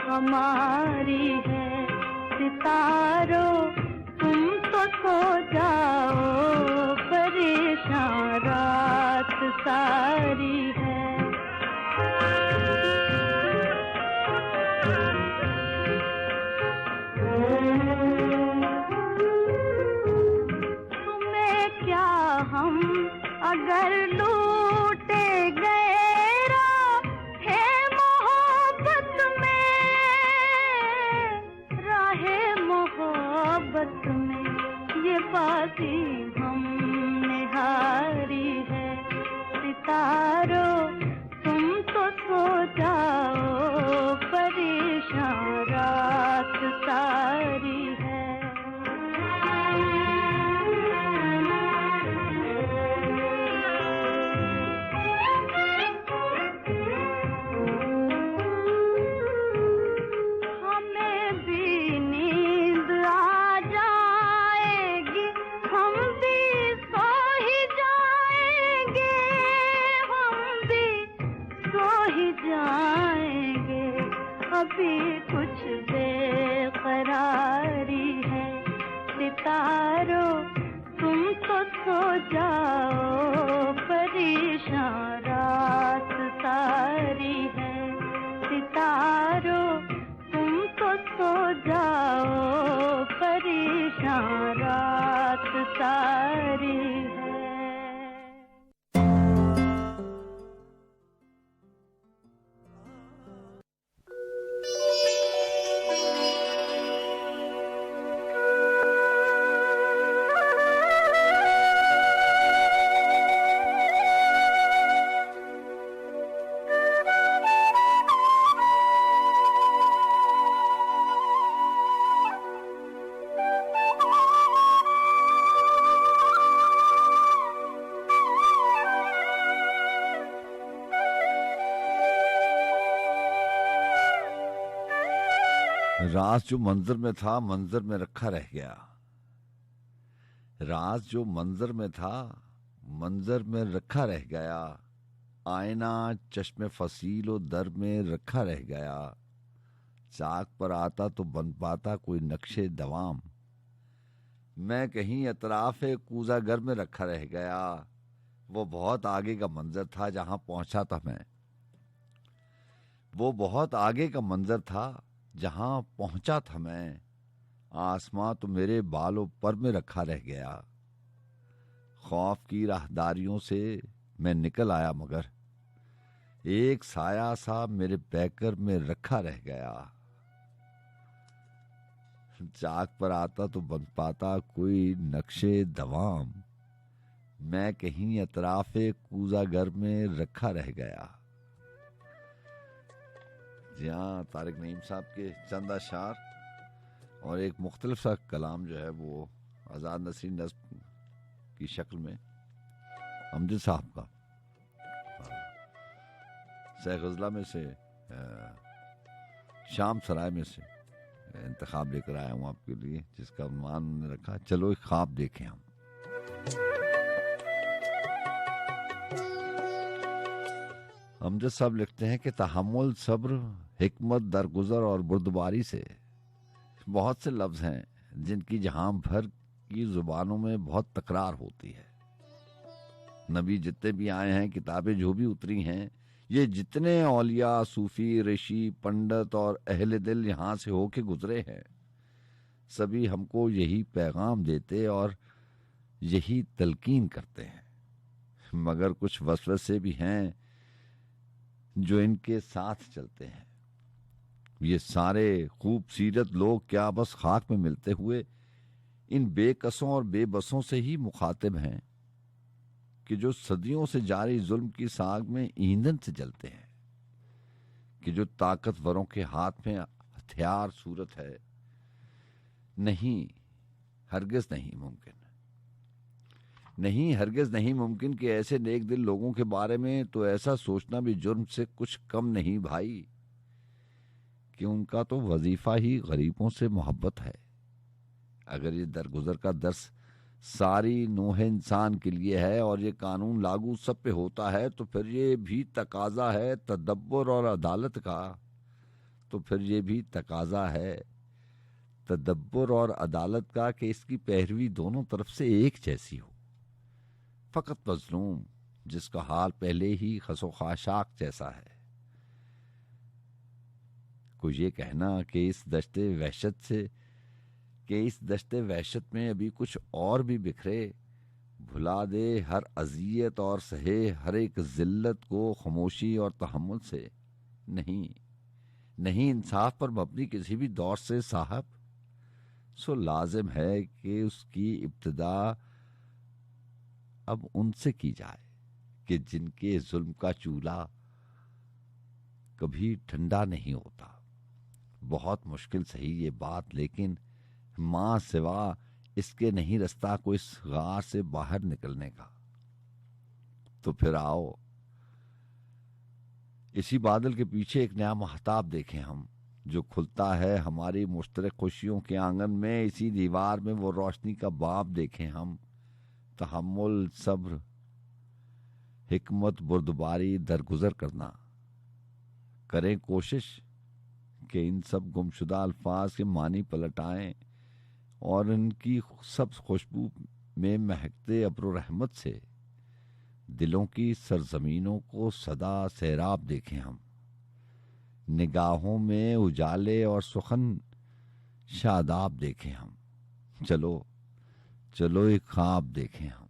हमारी है सितारों तुम तो सो जाओ, परेशान रात सारी है। तुम्हें क्या हम अगर लूटे गए राहे मोहब्बत में, राहे मोहब्बत में, ये बाजी हमने हारी है सितारों तुम तो सो जाओ, परेशान रात सारी है। हमें भी नींद आ जाएगी, हम भी सो ही जाएंगे, हम भी सो ही जाएंगे, अभी कुछ बेकरारी है सितारों तुम तो सो जाओ, परेशान रात सारी है सितारों तुम तो सो जाओ, परेशान रात सारी है। राज जो मंजर में था मंजर में रखा रह गया, राज जो मंजर में था मंजर में रखा रह गया, आईना चश्मे फसीलो दर में रखा रह गया, चाक पर आता तो बन पाता कोई नक्शे दवाम, मैं कहीं अतराफे कूजागर में रखा रह गया, वो बहुत आगे का मंजर था जहां पहुंचा था मैं, वो बहुत आगे का मंजर था जहां पहुंचा था मैं, आसमां तो मेरे बालों पर में रखा रह गया, खौफ की राहदारियों से मैं निकल आया मगर एक साया सा मेरे पैकर में रखा रह गया। चाक पर आता तो बन पाता कोई नक्शे दवाम, मैं कहीं अतराफे कूजा घर में रखा रह गया। जी हाँ, तारिक नईम साहब के चंद अशार और एक मुख्तलिफ सा कलाम जो है वो आज़ाद नसीर नज़्म की शक्ल में अमजद साहब का सह गज़ला में से शाम सराय में से इंतखाब लेकर आया हूँ आपके लिए, जिसका उन्वान ने रखा चलो एक ख्वाब देखें हम। अमजद साहब लिखते हैं कि तहम्मुल, सब्र, हिकमत, दरगुजर और बुर्दबारी से बहुत से लफ्ज हैं जिनकी जहां भर की जुबानों में बहुत तकरार होती है। नबी जितने भी आए हैं, किताबें जो भी उतरी हैं, ये जितने औलिया, सूफी, ऋषि, पंडित और अहले दिल यहाँ से होके गुजरे हैं, सभी हमको यही पैगाम देते और यही तलकीन करते हैं। मगर कुछ वसवसे भी हैं जो इनके साथ चलते हैं। ये सारे खूबसीरत लोग क्या बस खाक में मिलते हुए इन बेकसों और बेबसों से ही मुखातिब हैं कि जो सदियों से जारी जुल्म की साग में ईंधन से जलते हैं, कि जो ताकतवरों के हाथ में हथियार सूरत है। नहीं, हरगिज नहीं मुमकिन, नहीं हरगिज नहीं मुमकिन कि ऐसे नेक दिल लोगों के बारे में तो ऐसा सोचना भी जुर्म से कुछ कम नहीं भाई, कि उनका तो वजीफा ही गरीबों से मोहब्बत है। अगर ये दरगुजर का दर्स सारी नूह इंसान के लिए है और ये कानून लागू सब पे होता है, तो फिर ये भी तकाजा है तदब्बर और अदालत का, तो फिर ये भी तकाजा है तदब्बर और अदालत का कि इसकी पैरवी दोनों तरफ से एक जैसी हो। फकत मजलूम जिसका हाल पहले ही खसो खाशाक जैसा है, को ये कहना कि इस दश्ते वहशत में अभी कुछ और भी बिखरे, भुला दे हर अजियत और सहे हर एक जिल्लत को खामोशी और तहम्मुल से। नहीं इंसाफ पर मबनी किसी भी दौर से साहब, सो लाजिम है कि उसकी इब्तिदा अब उनसे की जाए कि जिनके जुल्म का चूल्हा कभी ठंडा नहीं होता। बहुत मुश्किल सही ये बात, लेकिन मां सिवा इसके नहीं रास्ता को इस गार से बाहर निकलने का। तो फिर आओ इसी बादल के पीछे एक नया महताब देखें हम, जो खुलता है हमारी मुश्तरक खुशियों के आंगन में। इसी दीवार में वो रोशनी का बाब देखें हम। तहम्मुल, सब्र, हिकमत, बुर्दबारी, दरगुजर करना। करें कोशिश कि इन सब गुमशुदा अल्फाज के मानी पलट आएं और इनकी सब खुशबू में महकते अब्र रहमत से दिलों की सरजमीनों को सदा सैराब देखें हम। निगाहों में उजाले और सुखन शादाब देखें हम। चलो चलो एक ख्वाब देखें हम।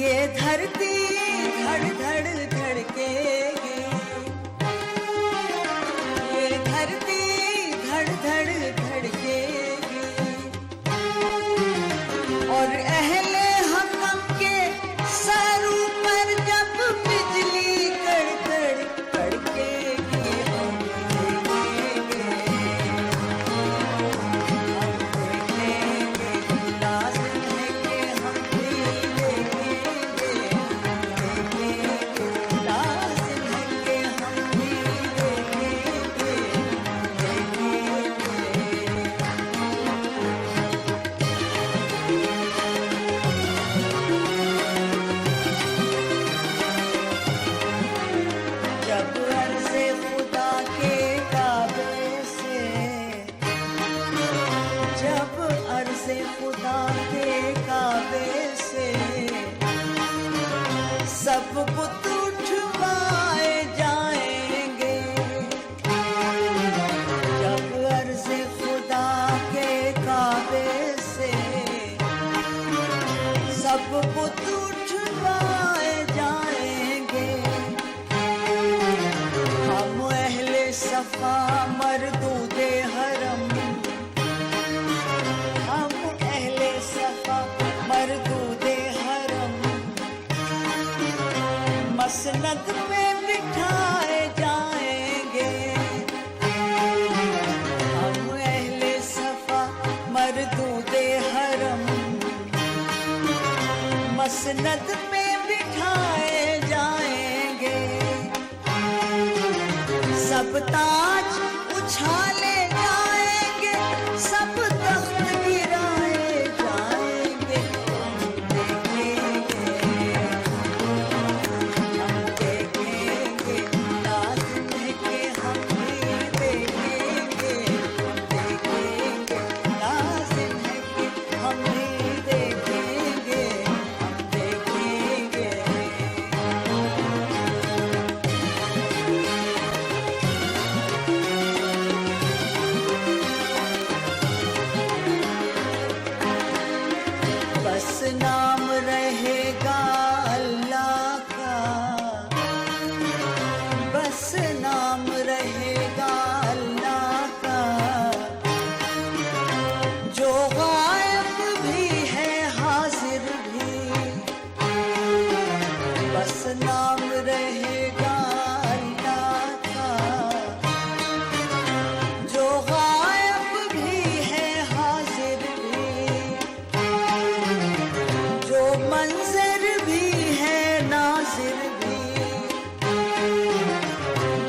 ये धरती धड़ धड़ धड़केगी, ये धरती धड़ धड़ धड़केगी और अहले हकम के सरों पर जब बिजली कड़कड़ कड़केगी हम देखेंगे, हम देखेंगे, लाज़िम है कि हम भी देखेंगे, लाज़िम है कि हम भी देखेंगे, जब अर्ज़े खुदा के काबे से, जब अर्ज़े खुदा के काबे से सब बुत उठवाए जाएंगे, जब अर्ज़े खुदा के काबे से सब बुत उठवाए जाएंगे, हम अहले सफा मरदूदे हरम, हम अहले सफा मरदूदे हरम मसनद में बिठाए जाएंगे, हम अहले सफा मरदूदे हरम मसनद में बिठाए जाएंगे, सब ताज उछाले जाएंगे, सब तख्त गिराए जाएंगे, हम देखेंगे, लाज़िम है कि हम भी देखेंगे, लाज़िम है कि हम भी देखेंगे, हम देखेंगे। बस नाम रहेगा अल्लाह का, बस नाम रहेगा अल्लाह का, जो गायब भी है हाजिर भी, बस नाम रहेगा अल्लाह का, जो गायब भी है हाजिर भी, जो मंजर भी है नाजिर भी,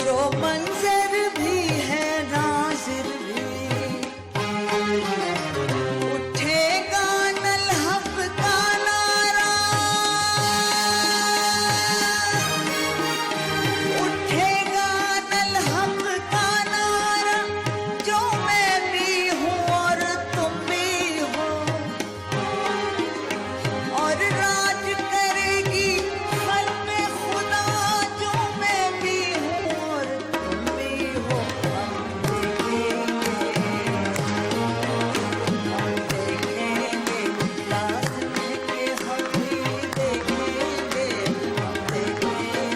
जो मंजर भी है नाजिर भी, उठेगा नल हक का नारा, उठेगा नल हक का नारा, जो मैं भी हूँ और तुम भी हो, और राज करेगी खल्क़ खुदा, जो मैं भी हूँ और तुम भी हो, हम देखेंगे, लाज़िम है कि हम भी देखेंगे, हम देखेंगे,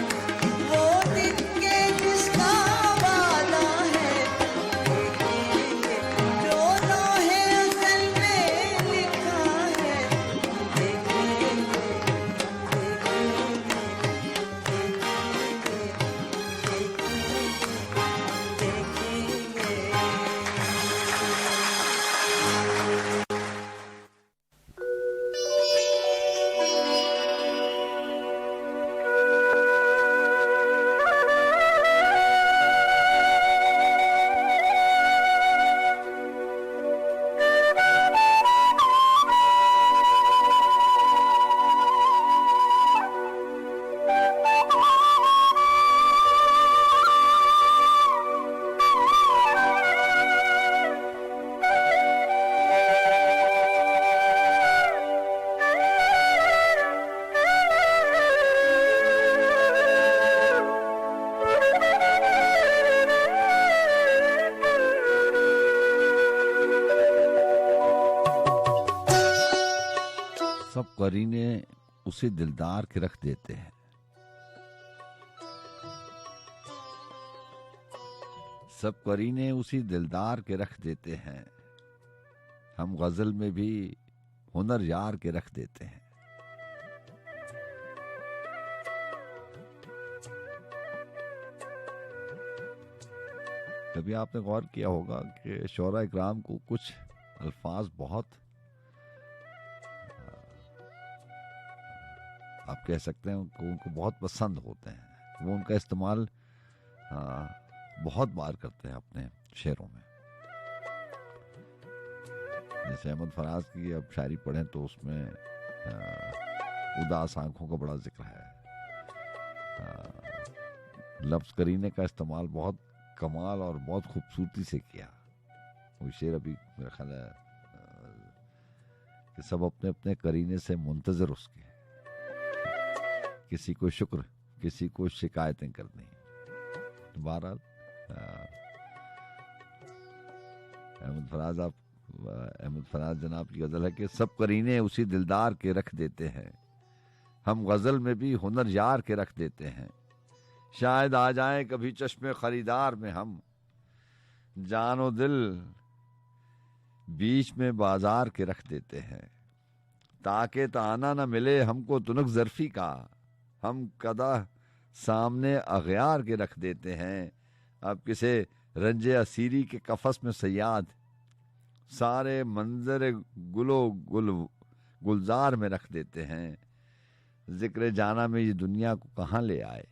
वो दिन के जिसका वादा है, देखेंगे, जो लोहे अज़ल में लिखा है, देखेंगे, सब करीने उसी दिलदार के रख देते हैं। सब करीने उसी दिलदार के रख देते हैं, हम गजल में भी हुनर यार के रख देते हैं। कभी आपने गौर किया होगा कि शोरा इकराम को कुछ अल्फाज बहुत, आप कह सकते हैं उनको बहुत पसंद होते हैं, वो उनका इस्तेमाल बहुत बार करते हैं अपने शेरों में। जैसे अहमद फराज की अब शायरी पढ़ें तो उसमें उदास आंखों का बड़ा जिक्र है। लफ्ज करीने का इस्तेमाल बहुत कमाल और बहुत खूबसूरती से किया। वो शेर अभी मेरा ख्याल है कि सब अपने अपने करीने से मुंतजर उसके, किसी को शुक्र किसी को शिकायतें करनी। बहरहाल अहमद फराज जनाब की गजल है कि सब करीने उसी दिलदार के रख देते हैं, हम गजल में भी हुनर यार के रख देते हैं। शायद आ जाए कभी चश्मे खरीदार में हम, जानो दिल बीच में बाजार के रख देते हैं। ताकि ताना न मिले हमको तुनक जरफी का, हम कदा सामने अगयार के रख देते हैं। अब किसे रंजे असीरी के कफस में सयाद, सारे मंजर गुलजार में रख देते हैं। जिक्र जाना में ये दुनिया को कहाँ ले आए,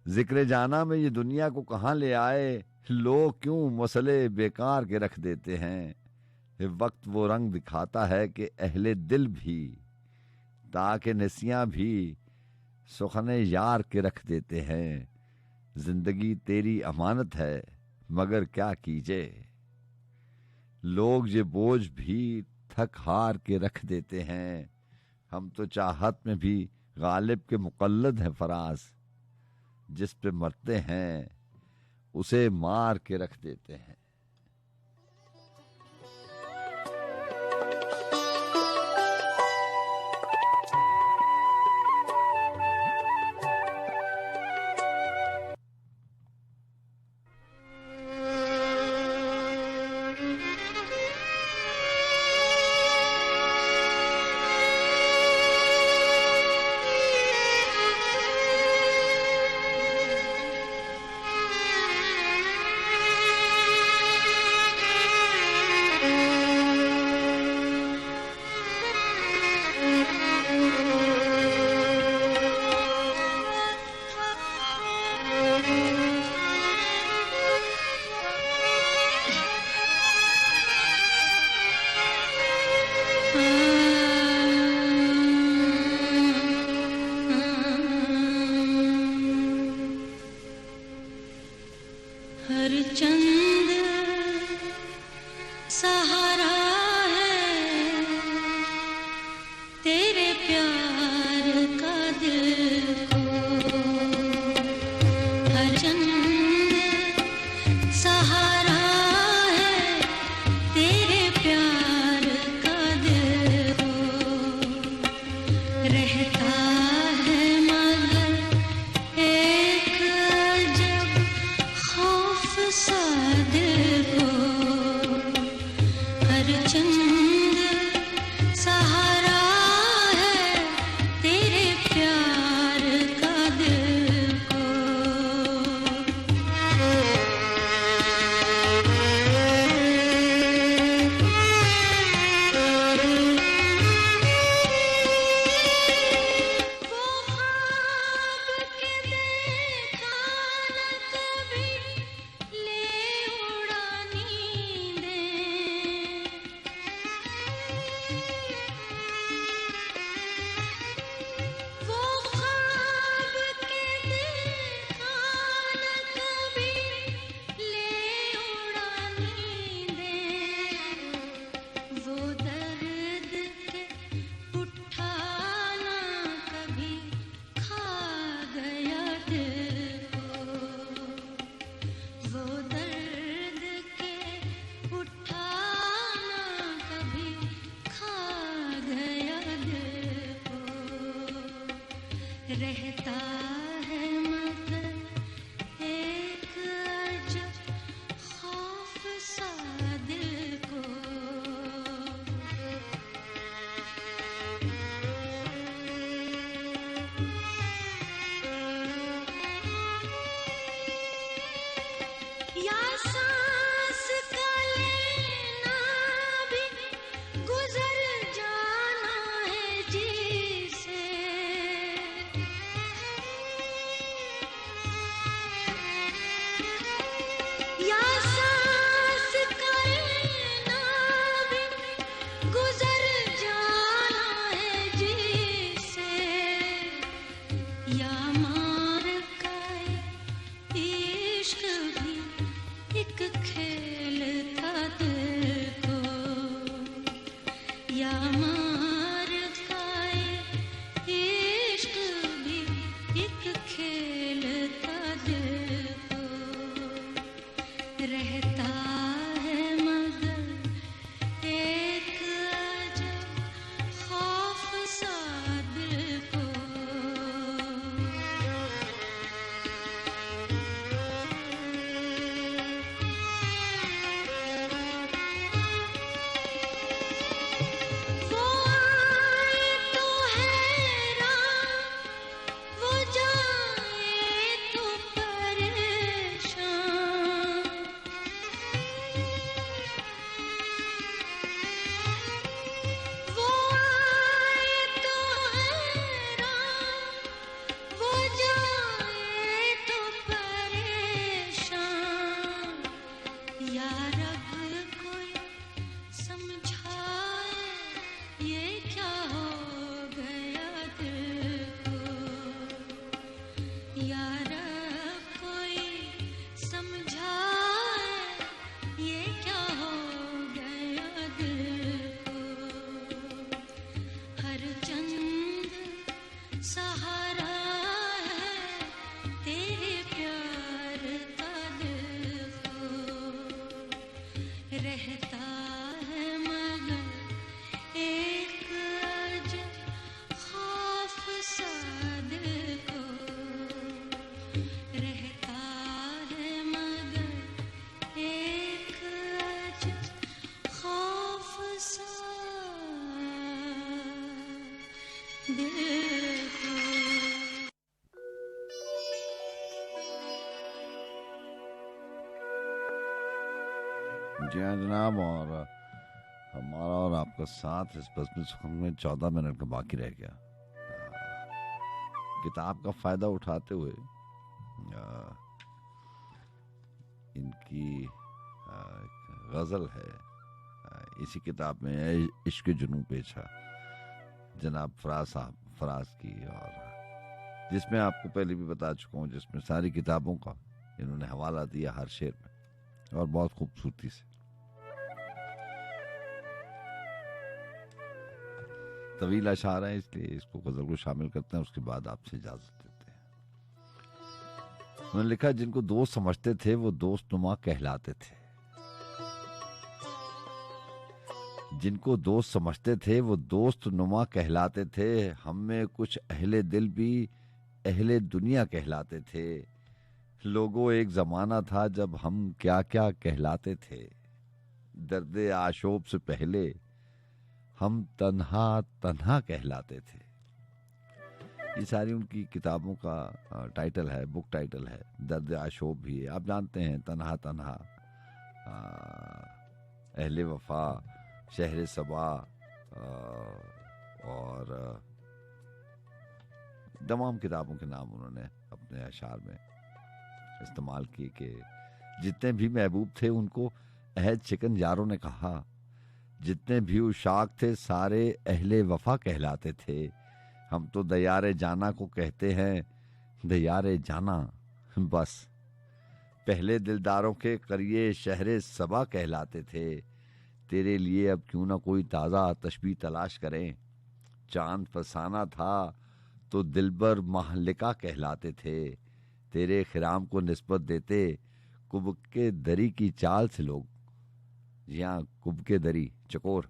जिक्र जाना में ये दुनिया को कहाँ ले आए, लोग क्यों मसले बेकार के रख देते हैं। ये वक्त वो रंग दिखाता है कि अहले दिल भी, ताकि नसियां भी सुखने यार के रख देते हैं। जिंदगी तेरी अमानत है मगर क्या कीजिए, लोग ये बोझ भी थक हार के रख देते हैं। हम तो चाहत में भी गालिब के मुकल्लद हैं फराज, जिस पे मरते हैं उसे मार के रख देते हैं। सा रहता है मगर एक अजब खौफ सा दिल को। या सांस का लेना भी गुजर जाना है जी से। या सांस का लेना भी गुजर जाना है जी से। या मार का इश्क भी एक खेल था दिल को। या मार का इश्क भी एक खेल था दिल को। रहता है मगर एक अजब खौफ सा दिल को। वो आए तो हैरान, वो जाए तो परेशान। वो आए तो हैरान, वो जाए तो परेशान। या रब कोई समझाए ये क्या हो गया दिल को। या रब कोई समझाए ये क्या हो गया दिल को। हर चंद सहारा है तेरे प्यार का दिल को। रहता है मगर एक अजब खौफ सा दिल को। रहता है मगर एक अजब खौफ सा दिल को। जी हाँ जनाब, और हमारा और आपका साथ इस बस में 14 मिनट का बाकी रह गया। किताब का फायदा उठाते हुए इनकी गजल है, इसी किताब में है इश्क जुनून पेशा, जनाब फराज की, और जिसमें आपको पहले भी बता चुका हूँ, जिसमें सारी किताबों का इन्होंने हवाला दिया हर शेर में और बहुत खूबसूरती से। तवील अशार है इसलिए इसको गजल को शामिल करते हैं, उसके बाद आपसे इजाजत देते हैं। उन्होंने लिखा, जिनको दोस्त समझते थे वो दोस्त नुमा कहलाते थे। जिनको दोस्त समझते थे वो दोस्त नुमा कहलाते थे। हम में कुछ अहले दिल भी अहले दुनिया कहलाते थे। लोगों एक जमाना था जब हम क्या क्या कहलाते थे। दर्द आशोब से पहले हम तन्हा तन्हा कहलाते थे। ये सारी उनकी किताबों का टाइटल है, बुक टाइटल है। दर्द आशोब भी है, आप जानते हैं, तन्हा तन्हा, अहले वफा, शहर सबा, और तमाम किताबों के नाम उन्होंने अपने अशार में इस्तेमाल किए कि जितने भी महबूब थे उनको अहद शिकन यारों ने कहा। जितने भी उशाक थे सारे अहले वफा कहलाते थे। हम तो दयारे जाना को कहते हैं, दयारे जाना बस। पहले दिलदारों के करिए शहरे सबा कहलाते थे। तेरे लिए अब क्यों ना कोई ताज़ा तशबीह तलाश करें। चांद फसाना था तो दिलबर महलिका कहलाते थे। तेरे खिराम को निस्बत देते कुब के दरी की चाल से लोग। यहाँ कुब के दरी चकोर।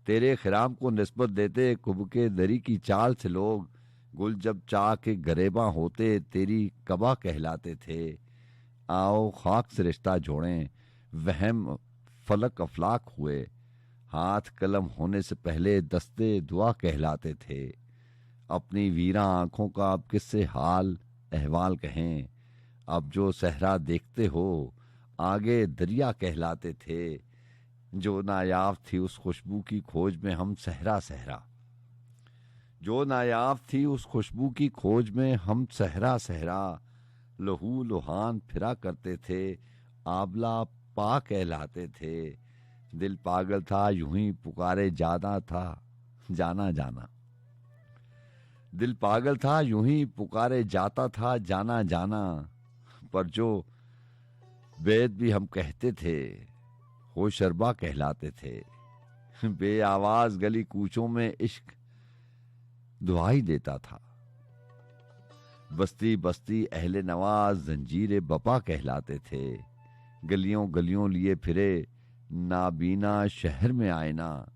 तेरे खिराम को निस्बत देते कुब के दरी की चाल से लोग। गुल जब चाह के गरेबा होते तेरी कबा कहलाते थे। आओ खाक से रिश्ता जोड़ें, वहम फलक अफलाक हुए। हाथ कलम होने से पहले दस्ते दुआ कहलाते थे। अपनी वीरा आंखों का अब किससे हाल अहवाल कहें। अब जो सहरा देखते हो आगे दरिया कहलाते थे। जो नायाब थी उस खुशबू की खोज में हम सहरा सहरा। जो नायाब थी उस खुशबू की खोज में हम सहरा सहरा। लहू लुहान फिरा करते थे, आबला पा कहलाते थे। दिल पागल था यूं ही पुकारे जाना था जाना जाना। दिल पागल था यूं ही पुकारे जाता था जाना जाना। पर जो वेद भी हम कहते थे होशरबा कहलाते थे। बे आवाज गली कूचों में इश्क दुआई देता था। बस्ती बस्ती अहले नवाज जंजीरे बपा कहलाते थे। गलियों गलियों लिए फिरे नाबीना शहर में आईना।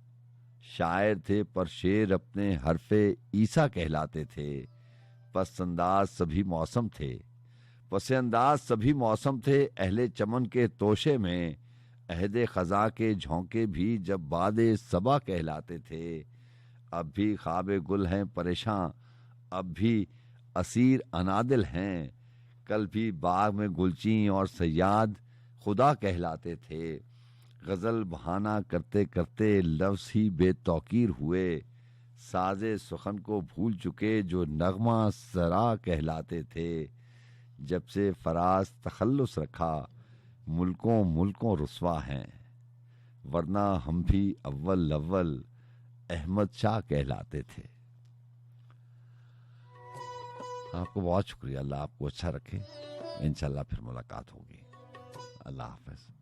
शायर थे पर शेर अपने हरफे ईसा कहलाते थे। पसंदाज सभी मौसम थे पसंदाज सभी मौसम थे। अहले चमन के तोशे में अहदे खजा के झोंके भी जब बादे सबा कहलाते थे। अब भी ख्वाबे गुल हैं परेशान, अब भी असीर अनादिल हैं। कल भी बाग में गुलची और सयाद खुदा कहलाते थे। गजल बहाना करते करते लफ्ज़ ही बेतौकीर हुए। साजे सुखन को भूल चुके जो नगमा सरा कहलाते थे। जब से फराज तखल्लुस रखा मुल्कों मुल्कों रुस्वा हैं। वरना हम भी अव्वल अव्वल अहमद शाह कहलाते थे। आपको बहुत शुक्रिया। अल्लाह आपको अच्छा रखे। इंशाल्लाह फिर मुलाकात होगी। अल्लाह हाफ़िज़।